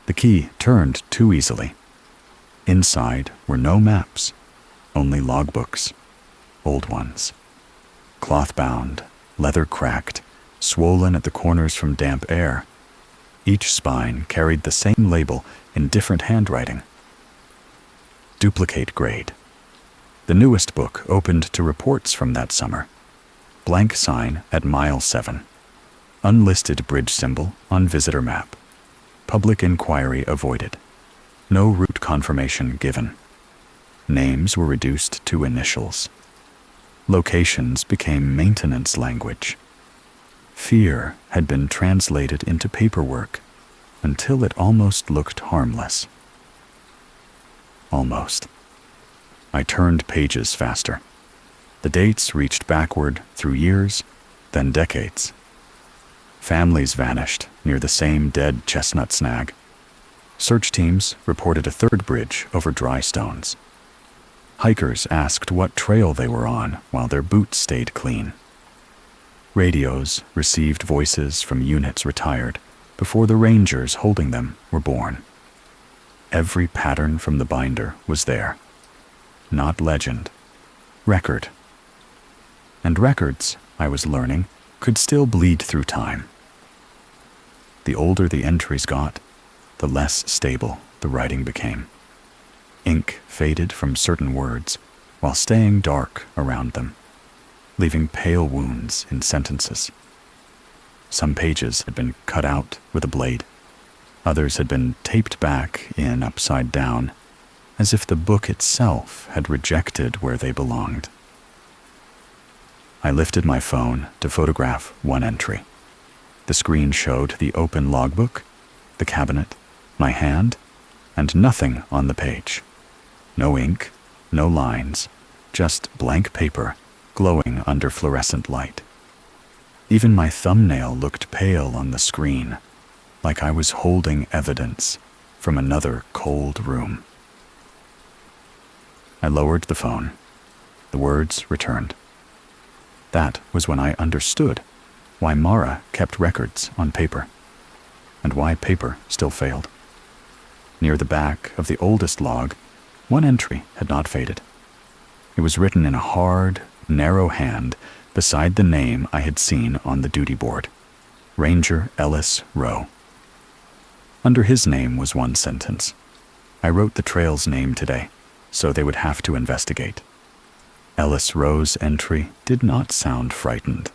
The key turned too easily. Inside were no maps, only logbooks, old ones. Cloth-bound, leather-cracked, swollen at the corners from damp air. Each spine carried the same label in different handwriting. Duplicate grade. The newest book opened to reports from that summer. Blank sign at mile 7. Unlisted bridge symbol on visitor map. Public inquiry avoided. No route confirmation given. Names were reduced to initials. Locations became maintenance language. Fear had been translated into paperwork until it almost looked harmless. Almost. I turned pages faster. The dates reached backward through years, then decades. Families vanished near the same dead chestnut snag. Search teams reported a third bridge over dry stones. Hikers asked what trail they were on while their boots stayed clean. Radios received voices from units retired before the rangers holding them were born. Every pattern from the binder was there. Not legend, record. And records, I was learning, could still bleed through time. The older the entries got, the less stable the writing became. Ink faded from certain words while staying dark around them, leaving pale wounds in sentences. Some pages had been cut out with a blade. Others had been taped back in upside down, as if the book itself had rejected where they belonged. I lifted my phone to photograph one entry. The screen showed the open logbook, the cabinet, my hand, and nothing on the page. No ink, no lines, just blank paper glowing under fluorescent light. Even my thumbnail looked pale on the screen, like I was holding evidence from another cold room. I lowered the phone. The words returned. That was when I understood why Mara kept records on paper, and why paper still failed. Near the back of the oldest log, one entry had not faded. It was written in a hard, narrow hand beside the name I had seen on the duty board, Ranger Ellis Rowe. Under his name was one sentence. I wrote the trail's name today, so they would have to investigate. Ellis Rowe's entry did not sound frightened.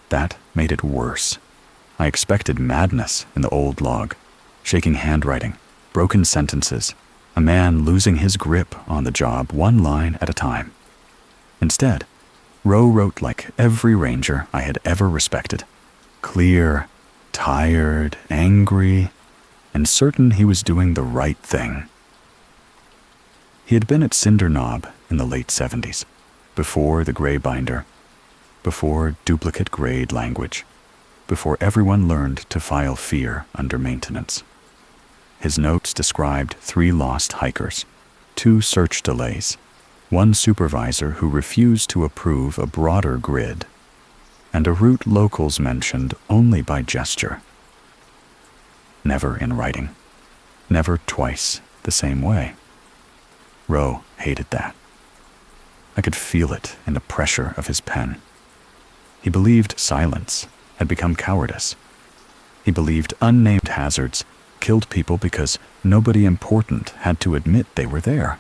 That made it worse. I expected madness in the old log, shaking handwriting, broken sentences, a man losing his grip on the job one line at a time. Instead, Rowe wrote like every ranger I had ever respected, clear, tired, angry, and certain he was doing the right thing. He had been at Cinder Knob in the late 70s, before the gray binder, before duplicate grade language, before everyone learned to file fear under maintenance. His notes described 3 lost hikers, 2 search delays, 1 supervisor who refused to approve a broader grid, and a route locals mentioned only by gesture. Never in writing. Never twice the same way. Rowe hated that. I could feel it in the pressure of his pen. He believed silence had become cowardice. He believed unnamed hazards killed people because nobody important had to admit they were there.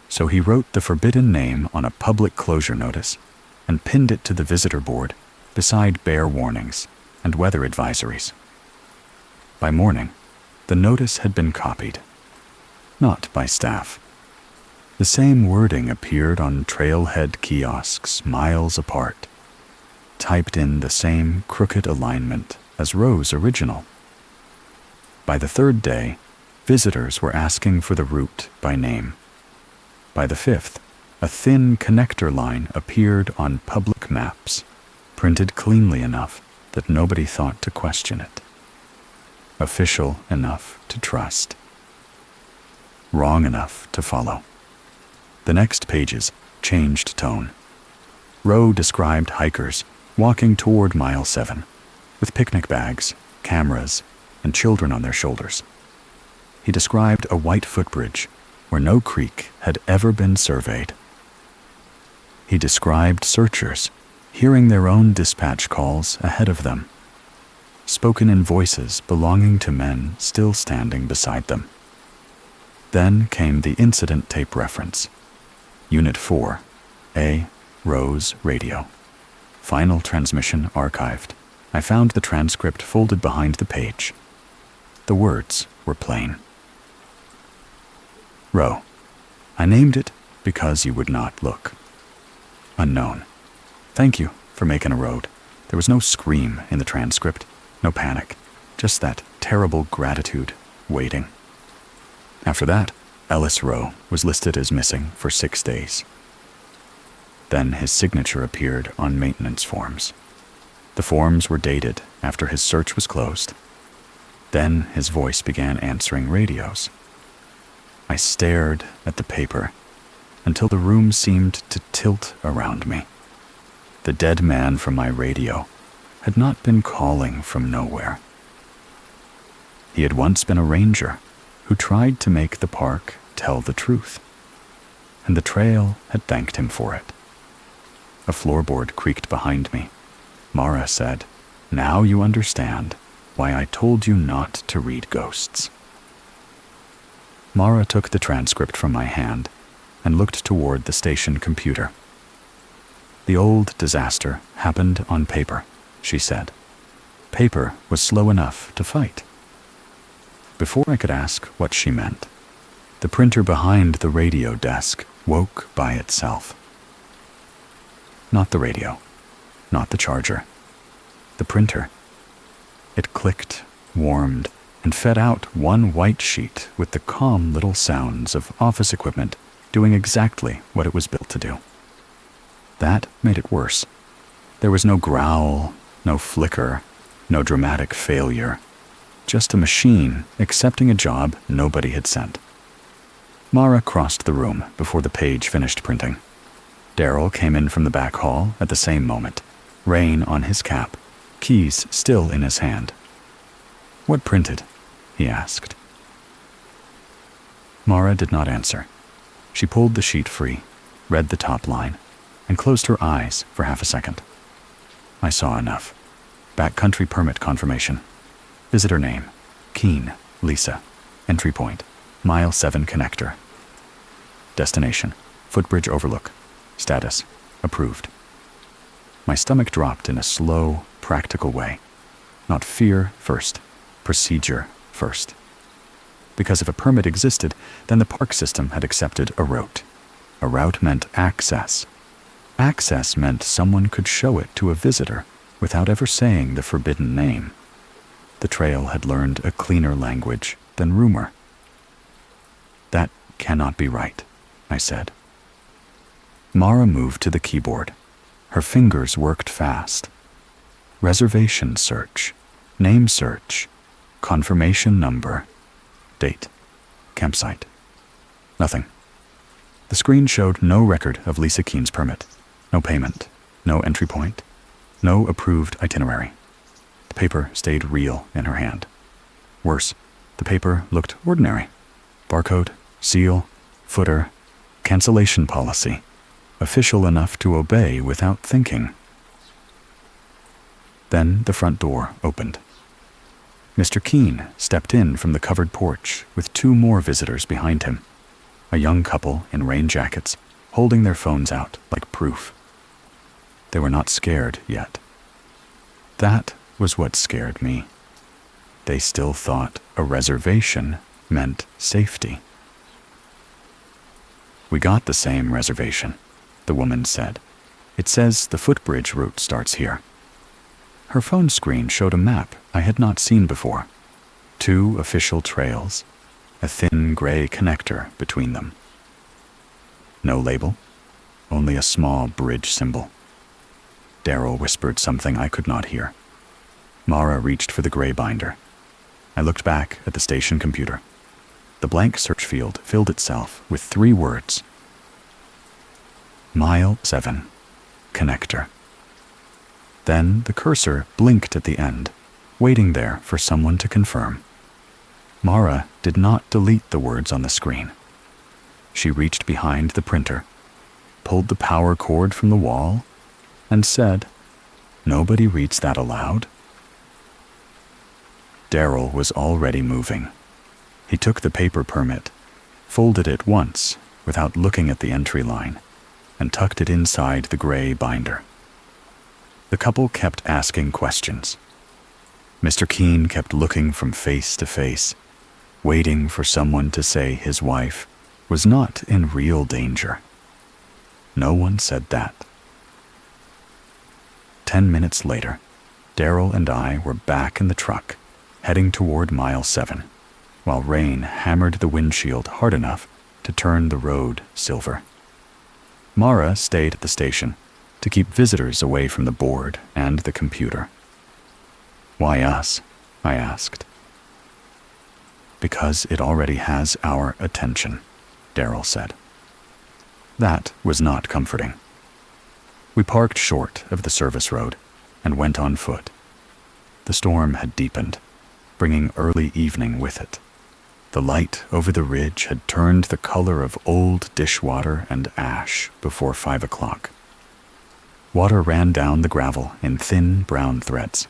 So he wrote the forbidden name on a public closure notice and pinned it to the visitor board beside bear warnings and weather advisories. By morning, the notice had been copied. Not by staff. The same wording appeared on trailhead kiosks miles apart, typed in the same crooked alignment as Rowe's original. By the 3rd day, visitors were asking for the route by name. By the 5th, a thin connector line appeared on public maps, printed cleanly enough that nobody thought to question it. Official enough to trust. Wrong enough to follow. The next pages changed tone. Rowe described hikers walking toward Mile 7, with picnic bags, cameras, and children on their shoulders. He described a white footbridge where no creek had ever been surveyed. He described searchers hearing their own dispatch calls ahead of them, spoken in voices belonging to men still standing beside them. Then came the incident tape reference. Unit 4, A. Rowe's radio. Final transmission archived. I found the transcript folded behind the page. The words were plain. Rowe. I named it because you would not look. Unknown. Thank you for making a road. There was no scream in the transcript, no panic, just that terrible gratitude waiting. After that, Ellis Rowe was listed as missing for 6 days. Then his signature appeared on maintenance forms. The forms were dated after his search was closed. Then his voice began answering radios. I stared at the paper until the room seemed to tilt around me. The dead man from my radio had not been calling from nowhere. He had once been a ranger who tried to make the park tell the truth, and the trail had thanked him for it. A floorboard creaked behind me. Mara said, "Now you understand why I told you not to read ghosts." Mara took the transcript from my hand and looked toward the station computer. The old disaster happened on paper, she said. Paper was slow enough to fight. Before I could ask what she meant, the printer behind the radio desk woke by itself. Not the radio, not the charger. the printer. It clicked, warmed, and fed out one white sheet with the calm little sounds of office equipment doing exactly what it was built to do. That made it worse. There was no growl, no flicker, no dramatic failure. Just a machine accepting a job nobody had sent. Mara crossed the room before the page finished printing. Darrell came in from the back hall at the same moment, rain on his cap, keys still in his hand. "What printed?" he asked. Mara did not answer. She pulled the sheet free, read the top line, and closed her eyes for half a second. I saw enough. Backcountry permit confirmation. Visitor name, Keene, Lisa. Entry point, Mile 7 connector. Destination, Footbridge Overlook. Status, approved. My stomach dropped in a slow, practical way. Not fear first, procedure first. Because if a permit existed, then the park system had accepted a route. A route meant access. Access meant someone could show it to a visitor without ever saying the forbidden name. The trail had learned a cleaner language than rumor. "That cannot be right," I said. Mara moved to the keyboard. Her fingers worked fast. Reservation search, name search, confirmation number, date, campsite. Nothing. The screen showed no record of Lisa Keene's permit, no payment, no entry point, no approved itinerary. The paper stayed real in her hand. Worse, the paper looked ordinary. Barcode, seal, footer, cancellation policy. Official enough to obey without thinking. Then the front door opened. Mr. Keene stepped in from the covered porch with two more visitors behind him, a young couple in rain jackets, holding their phones out like proof. They were not scared yet. That was what scared me. They still thought a reservation meant safety. "We got the same reservation," the woman said. "It says the Footbridge route starts here." Her phone screen showed a map I had not seen before. 2 official trails, a thin gray connector between them. No label, only a small bridge symbol. Darrell whispered something I could not hear. Mara reached for the gray binder. I looked back at the station computer. The blank search field filled itself with 3 words. Mile 7, connector. Then the cursor blinked at the end, waiting there for someone to confirm. Mara did not delete the words on the screen. She reached behind the printer, pulled the power cord from the wall, and said, "Nobody reads that aloud." Darrell was already moving. He took the paper permit, folded it once without looking at the entry line, and tucked it inside the gray binder. The couple kept asking questions. Mr. Keene kept looking from face to face, waiting for someone to say his wife was not in real danger. No one said that. 10 minutes later, Darrell and I were back in the truck, heading toward Mile 7, while rain hammered the windshield hard enough to turn the road silver. Mara stayed at the station to keep visitors away from the board and the computer. "Why us?" I asked. "Because it already has our attention," Darrell said. That was not comforting. We parked short of the service road and went on foot. The storm had deepened, bringing early evening with it. The light over the ridge had turned the color of old dishwater and ash before 5 o'clock. Water ran down the gravel in thin brown threads.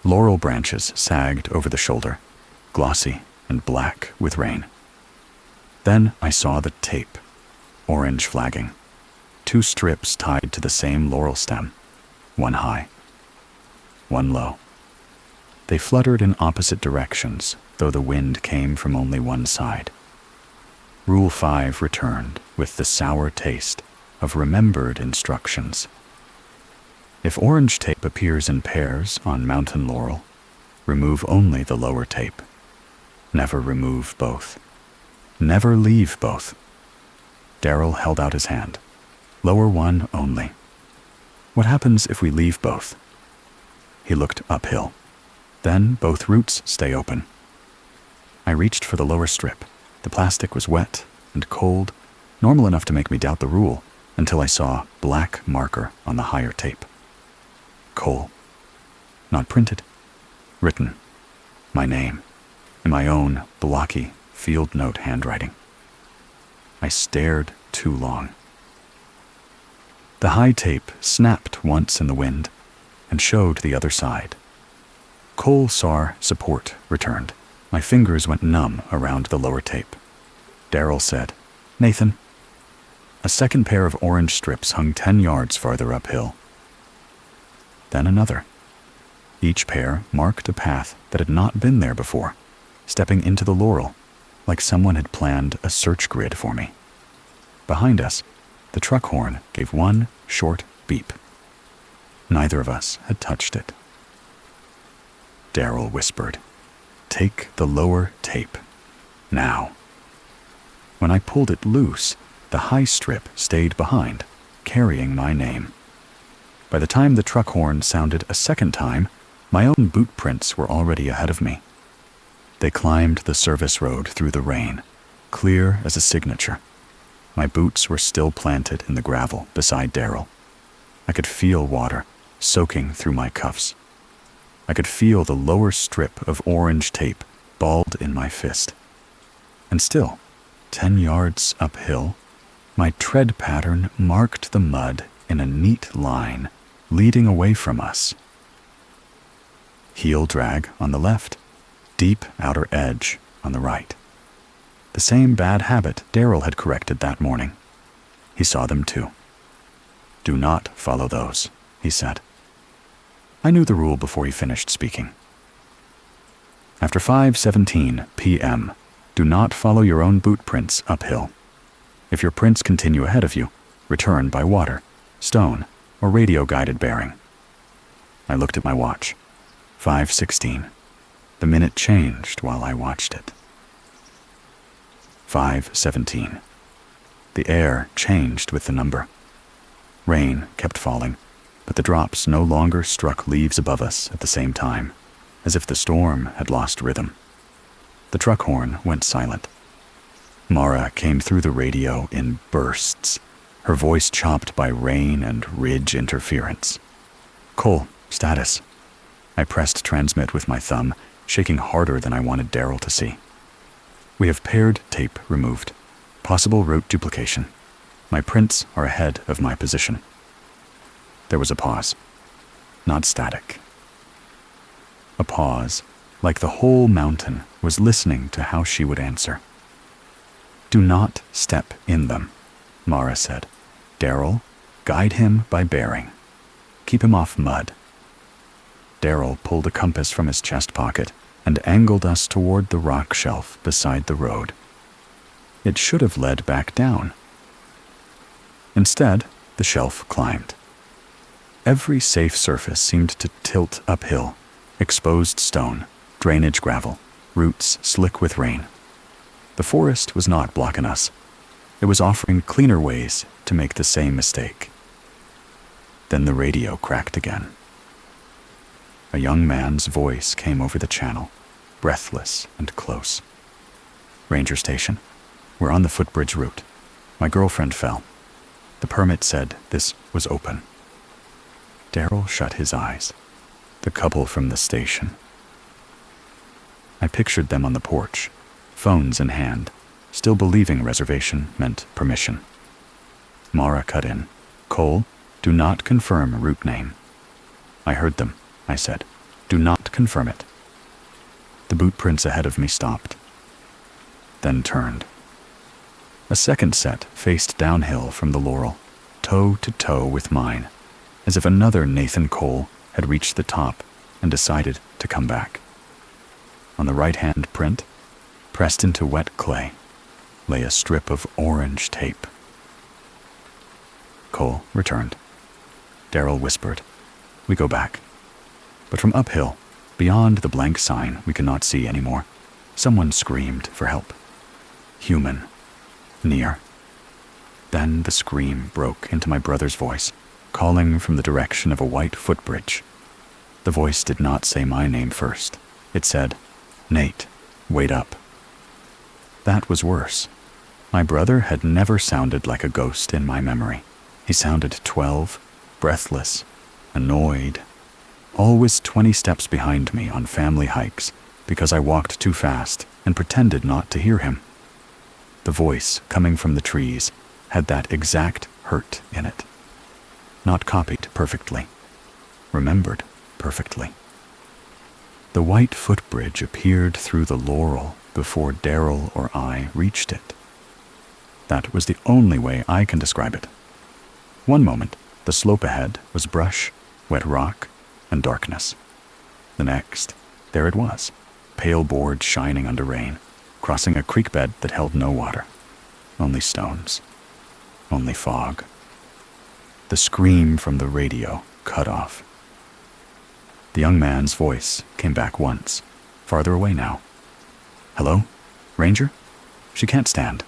Laurel branches sagged over the shoulder, glossy and black with rain. Then I saw the tape, orange flagging, 2 strips tied to the same laurel stem, one high, one low. They fluttered in opposite directions, though the wind came from only one side. Rule 5 returned with the sour taste of remembered instructions. If orange tape appears in pairs on mountain laurel, remove only the lower tape. Never remove both. Never leave both. Darrell held out his hand. Lower one only. What happens if we leave both? He looked uphill. Then both roots stay open. I reached for the lower strip. The plastic was wet and cold, normal enough to make me doubt the rule, until I saw black marker on the higher tape. Cole. Not printed. Written. My name. In my own blocky field note handwriting. I stared too long. The high tape snapped once in the wind and showed the other side. Cole SAR support returned. My fingers went numb around the lower tape. Darrell said, Nathan. A second pair of orange strips hung 10 yards farther uphill. Then another. Each pair marked a path that had not been there before, stepping into the laurel, like someone had planned a search grid for me. Behind us, the truck horn gave one short beep. Neither of us had touched it. Darrell whispered, Take the lower tape. Now. When I pulled it loose, the high strip stayed behind, carrying my name. By the time the truck horn sounded a second time, my own boot prints were already ahead of me. They climbed the service road through the rain, clear as a signature. My boots were still planted in the gravel beside Darrell. I could feel water soaking through my cuffs. I could feel the lower strip of orange tape balled in my fist. And still, 10 yards uphill, my tread pattern marked the mud in a neat line, leading away from us. Heel drag on the left, deep outer edge on the right. The same bad habit Darrell had corrected that morning. He saw them too. Do not follow those, he said. I knew the rule before he finished speaking. After 5:17 p.m., do not follow your own boot prints uphill. If your prints continue ahead of you, return by water, stone, or radio-guided bearing. I looked at my watch. 5:16. The minute changed while I watched it. 5:17. The air changed with the number. Rain kept falling, but the drops no longer struck leaves above us at the same time, as if the storm had lost rhythm. The truck horn went silent. Mara came through the radio in bursts, her voice chopped by rain and ridge interference. Cole, status. I pressed transmit with my thumb, shaking harder than I wanted Darrell to see. We have paired tape removed. Possible route duplication. My prints are ahead of my position. There was a pause. Not static. A pause, like the whole mountain was listening to how she would answer. Do not step in them, Mara said. Darrell, guide him by bearing. Keep him off mud. Darrell pulled a compass from his chest pocket and angled us toward the rock shelf beside the road. It should have led back down. Instead, the shelf climbed. Every safe surface seemed to tilt uphill, exposed stone, drainage gravel, roots slick with rain. The forest was not blocking us. It was offering cleaner ways to make the same mistake. Then the radio cracked again. A young man's voice came over the channel, breathless and close. Ranger Station. We're on the Footbridge route. My girlfriend fell. The permit said this was open. Darrell shut his eyes. The couple from the station. I pictured them on the porch, phones in hand, still believing reservation meant permission. Mara cut in. Cole, do not confirm route name. I heard them, I said. Do not confirm it. The boot prints ahead of me stopped, then turned. A second set faced downhill from the laurel, toe to toe with mine, as if another Nathan Cole had reached the top and decided to come back. On the right-hand print, pressed into wet clay, lay a strip of orange tape. Cole returned. Darrell whispered, We go back. But from uphill, beyond the blank sign we could not see anymore, someone screamed for help. Human. Near. Then the scream broke into my brother's voice, calling from the direction of a white footbridge. The voice did not say my name first. It said, "Nate, wait up." That was worse. My brother had never sounded like a ghost in my memory. He sounded 12, breathless, annoyed, always 20 steps behind me on family hikes because I walked too fast and pretended not to hear him. The voice coming from the trees had that exact hurt in it. Not copied perfectly, remembered perfectly. The white footbridge appeared through the laurel before Daryl or I reached it. That was the only way I can describe it. One moment, the slope ahead was brush, wet rock, and darkness. The next, there it was, pale board shining under rain, crossing a creek bed that held no water. Only stones. Only fog. The scream from the radio cut off. The young man's voice came back once, farther away now. "Hello? Ranger? She can't stand."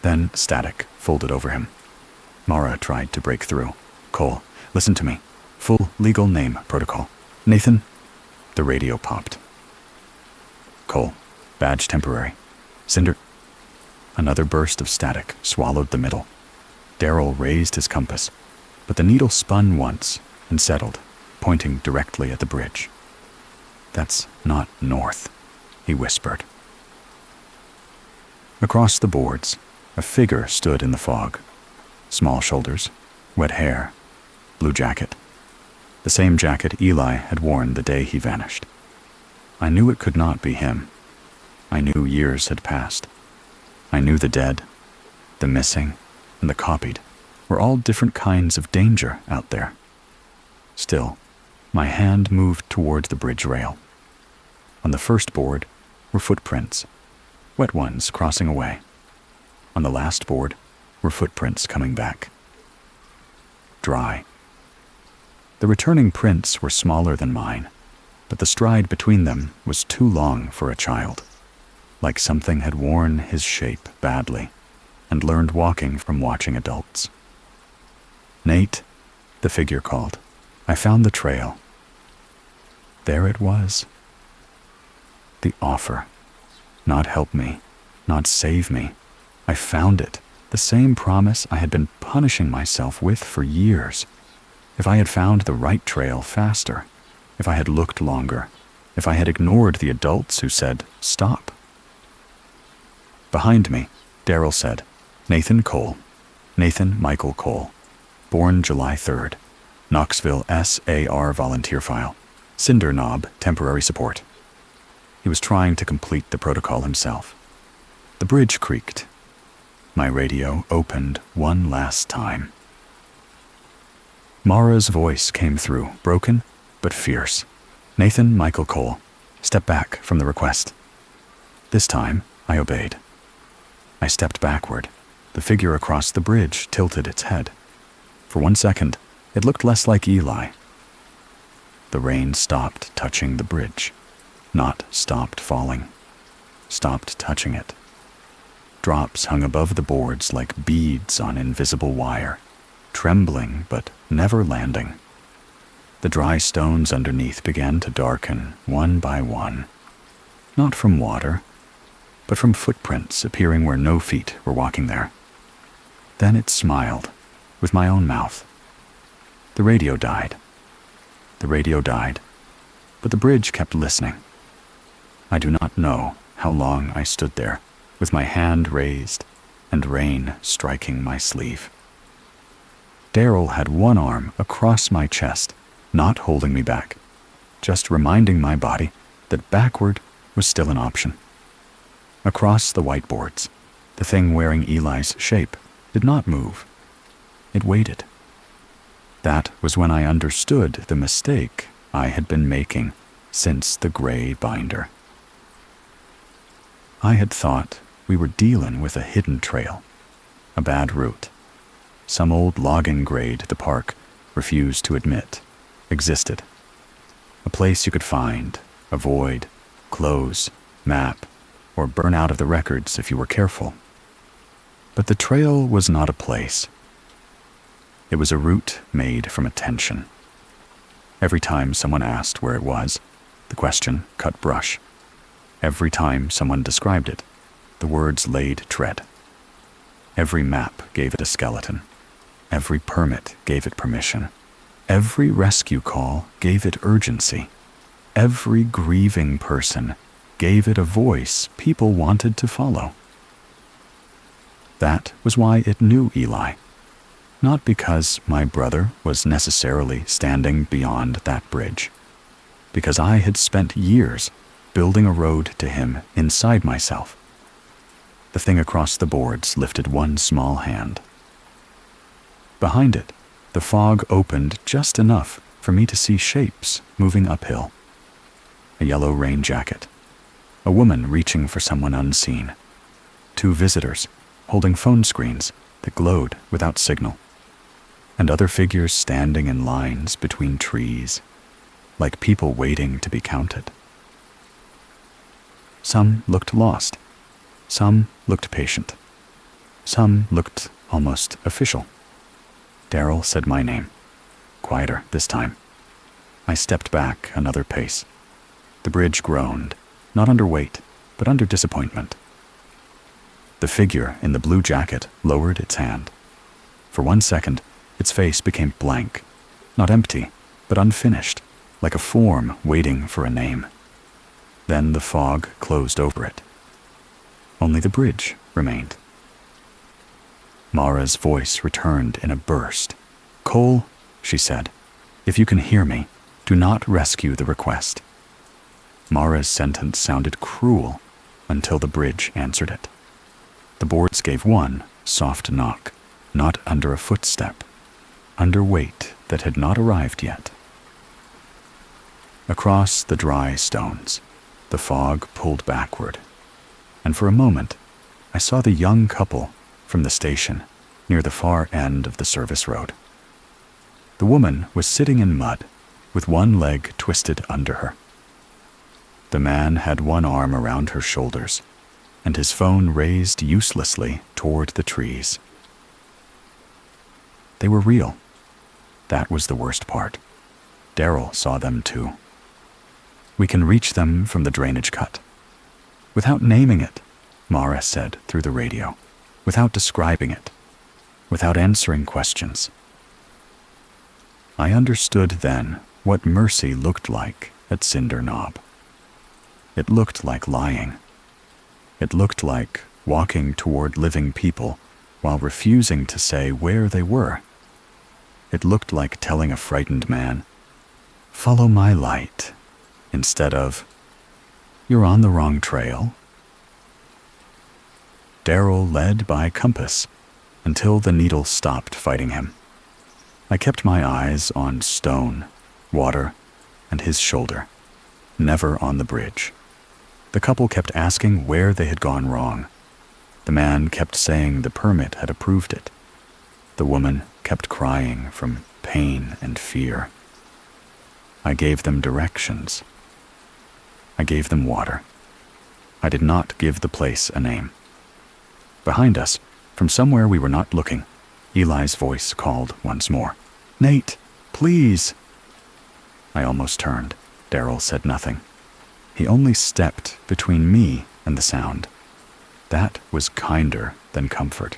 Then static folded over him. Mara tried to break through. "Cole, listen to me. Full legal name protocol. Nathan." The radio popped. "Cole, badge temporary. Cinder." Another burst of static swallowed the middle. Daryl raised his compass, but the needle spun once and settled, pointing directly at the bridge. "That's not north," he whispered. Across the boards, a figure stood in the fog. Small shoulders, wet hair, blue jacket. The same jacket Eli had worn the day he vanished. I knew it could not be him. I knew years had passed. I knew the dead, the missing, and the copied were all different kinds of danger out there. Still, my hand moved toward the bridge rail. On the first board were footprints, wet ones crossing away. On the last board were footprints coming back. Dry. The returning prints were smaller than mine, but the stride between them was too long for a child, like something had worn his shape badly and learned walking from watching adults. "Nate," the figure called. "I found the trail." There it was. The offer. Not help me, not save me. I found it, the same promise I had been punishing myself with for years. If I had found the right trail faster, if I had looked longer, if I had ignored the adults who said, "Stop." Behind me, Daryl said, "Nathan Cole, Nathan Michael Cole, born July 3rd, Knoxville SAR volunteer file, Cinder Knob temporary support." He was trying to complete the protocol himself. The bridge creaked. My radio opened one last time. Mara's voice came through, broken but fierce. "Nathan Michael Cole, step back from the request." This time, I obeyed. I stepped backward. The figure across the bridge tilted its head. For 1 second, it looked less like Eli. The rain stopped touching the bridge. Not stopped falling. Stopped touching it. Drops hung above the boards like beads on invisible wire, trembling but never landing. The dry stones underneath began to darken one by one. Not from water, but from footprints appearing where no feet were walking there. Then it smiled, with my own mouth. The radio died. The radio died, but the bridge kept listening. I do not know how long I stood there, with my hand raised and rain striking my sleeve. Daryl had one arm across my chest, not holding me back, just reminding my body that backward was still an option. Across the whiteboards, the thing wearing Eli's shape did not move. It waited. That was when I understood the mistake I had been making since the gray binder. I had thought we were dealing with a hidden trail, a bad route. Some old logging grade the park refused to admit. existed. A place you could find, avoid, close, map, or burn out of the records if you were careful. But the trail was not a place. It was a route made from attention. Every time someone asked where it was, the question cut brush. Every time someone described it, the words laid tread. Every map gave it a skeleton. Every permit gave it permission. Every rescue call gave it urgency. Every grieving person gave it a voice people wanted to follow. That was why it knew Eli. Not because my brother was necessarily standing beyond that bridge. Because I had spent years building a road to him inside myself. The thing across the boards lifted one small hand. Behind it, the fog opened just enough for me to see shapes moving uphill. A yellow rain jacket. A woman reaching for someone unseen. 2 visitors holding phone screens that glowed without signal. And other figures standing in lines between trees, like people waiting to be counted. Some looked lost. Some looked patient. Some looked almost official. Daryl said my name, quieter this time. I stepped back another pace. The bridge groaned, not under weight, but under disappointment. The figure in the blue jacket lowered its hand. For 1 second, its face became blank, not empty, but unfinished, like a form waiting for a name. Then the fog closed over it. Only the bridge remained. Mara's voice returned in a burst. "Cole," she said, "if you can hear me, do not rescue the request." Mara's sentence sounded cruel until the bridge answered it. The boards gave one soft knock, not under a footstep, under weight that had not arrived yet. Across the dry stones, the fog pulled backward, and for a moment I saw the young couple from the station near the far end of the service road. The woman was sitting in mud with one leg twisted under her. The man had one arm around her shoulders and his phone raised uselessly toward the trees. They were real. That was the worst part. Daryl saw them too. "We can reach them from the drainage cut." "Without naming it," Mara said through the radio. "Without describing it. Without answering questions." I understood then what mercy looked like at Cinder Knob. It looked like lying. It looked like walking toward living people while refusing to say where they were. It looked like telling a frightened man, "Follow my light," instead of, "You're on the wrong trail." Daryl led by compass until the needle stopped fighting him. I kept my eyes on stone, water, and his shoulder, never on the bridge. The couple kept asking where they had gone wrong. The man kept saying the permit had approved it. The woman kept crying from pain and fear. I gave them directions. I gave them water. I did not give the place a name. Behind us, from somewhere we were not looking, Eli's voice called once more. "Nate, please." I almost turned. Daryl said nothing. He only stepped between me and the sound. That was kinder than comfort.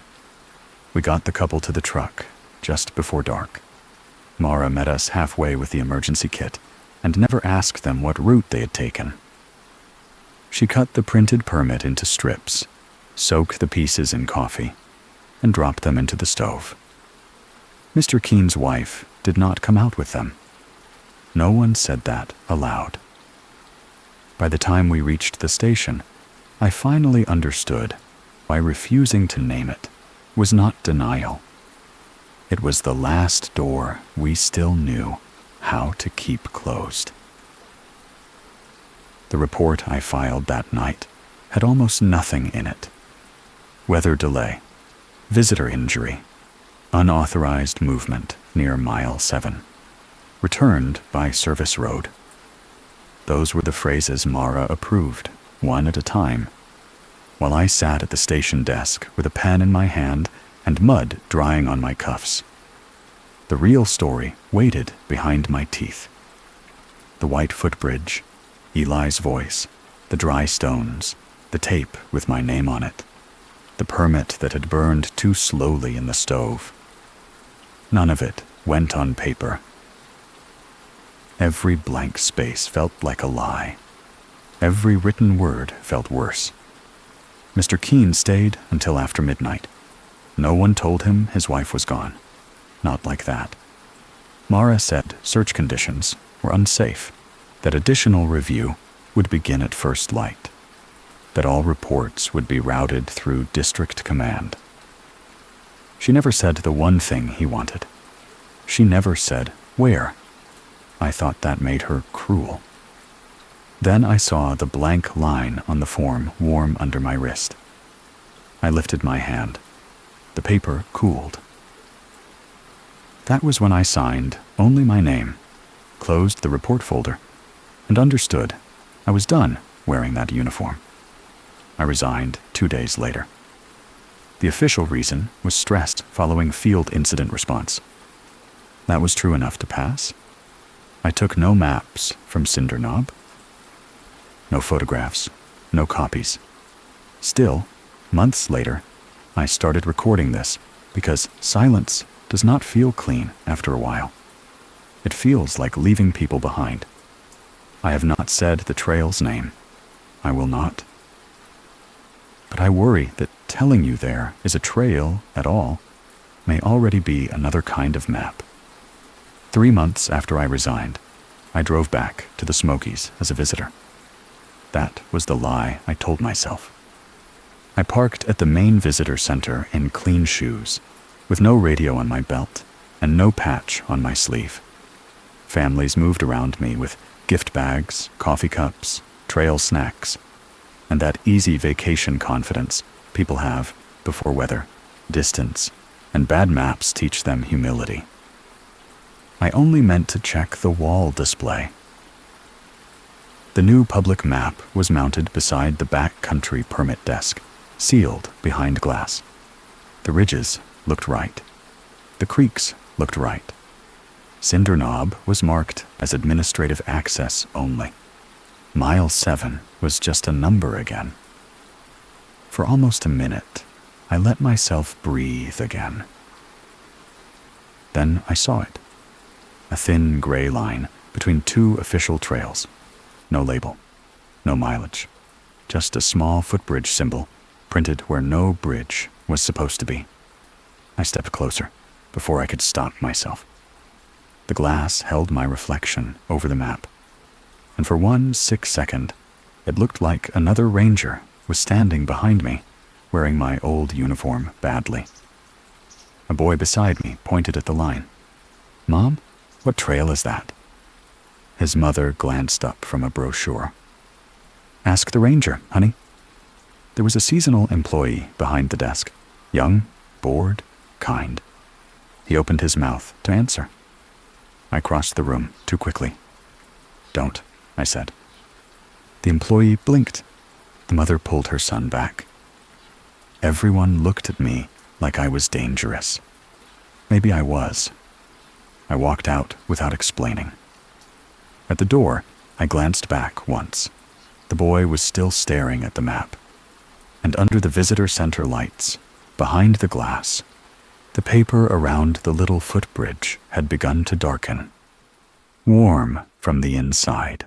We got the couple to the truck just before dark. Mara met us halfway with the emergency kit and never asked them what route they had taken. She cut the printed permit into strips, soaked the pieces in coffee, and dropped them into the stove. Mr. Keene's wife did not come out with them. No one said that aloud. By the time we reached the station, I finally understood why refusing to name it was not denial. It was the last door we still knew how to keep closed. The report I filed that night had almost nothing in it. Weather delay, visitor injury, unauthorized movement near mile 7. returned by service road. Those were the phrases Mara approved, one at a time, while I sat at the station desk with a pen in my hand and mud drying on my cuffs. The real story waited behind my teeth. The white footbridge, Eli's voice, the dry stones, the tape with my name on it, the permit that had burned too slowly in the stove. None of it went on paper. Every blank space felt like a lie. Every written word felt worse. Mr. Keene stayed until after midnight. No one told him his wife was gone. Not like that. Mara said search conditions were unsafe, that additional review would begin at first light, that all reports would be routed through district command. She never said the one thing he wanted. She never said where. I thought that made her cruel. Then I saw the blank line on the form warm under my wrist. I lifted my hand. The paper cooled. That was when I signed only my name, closed the report folder, and understood I was done wearing that uniform. I resigned 2 days later. The official reason was stressed following field incident response. That was true enough to pass. I took no maps from Cinder Knob. No photographs, no copies. Still, months later, I started recording this because silence does not feel clean after a while. It feels like leaving people behind. I have not said the trail's name. I will not. But I worry that telling you there is a trail at all may already be another kind of map. 3 months after I resigned, I drove back to the Smokies as a visitor. That was the lie I told myself. I parked at the main visitor center in clean shoes, with no radio on my belt and no patch on my sleeve. Families moved around me with gift bags, coffee cups, trail snacks, and that easy vacation confidence people have before weather, distance, and bad maps teach them humility. I only meant to check the wall display. The new public map was mounted beside the backcountry permit desk, sealed behind glass. The ridges looked right. The creeks looked right. Cinder Knob was marked as administrative access only. Mile 7 was just a number again. For almost a minute, I let myself breathe again. Then I saw it. A thin gray line between two official trails. No label, no mileage, just a small footbridge symbol printed where no bridge was supposed to be. I stepped closer before I could stop myself. The glass held my reflection over the map, and for 1 sick second, it looked like another ranger was standing behind me, wearing my old uniform badly. A boy beside me pointed at the line. "Mom, what trail is that?" His mother glanced up from a brochure. "Ask the ranger, honey." There was a seasonal employee behind the desk, young, bored, kind. He opened his mouth to answer. I crossed the room too quickly. "Don't," I said. The employee blinked. The mother pulled her son back. Everyone looked at me like I was dangerous. Maybe I was. I walked out without explaining. At the door, I glanced back once. The boy was still staring at the map. And under the visitor center lights, behind the glass, the paper around the little footbridge had begun to darken, warm from the inside.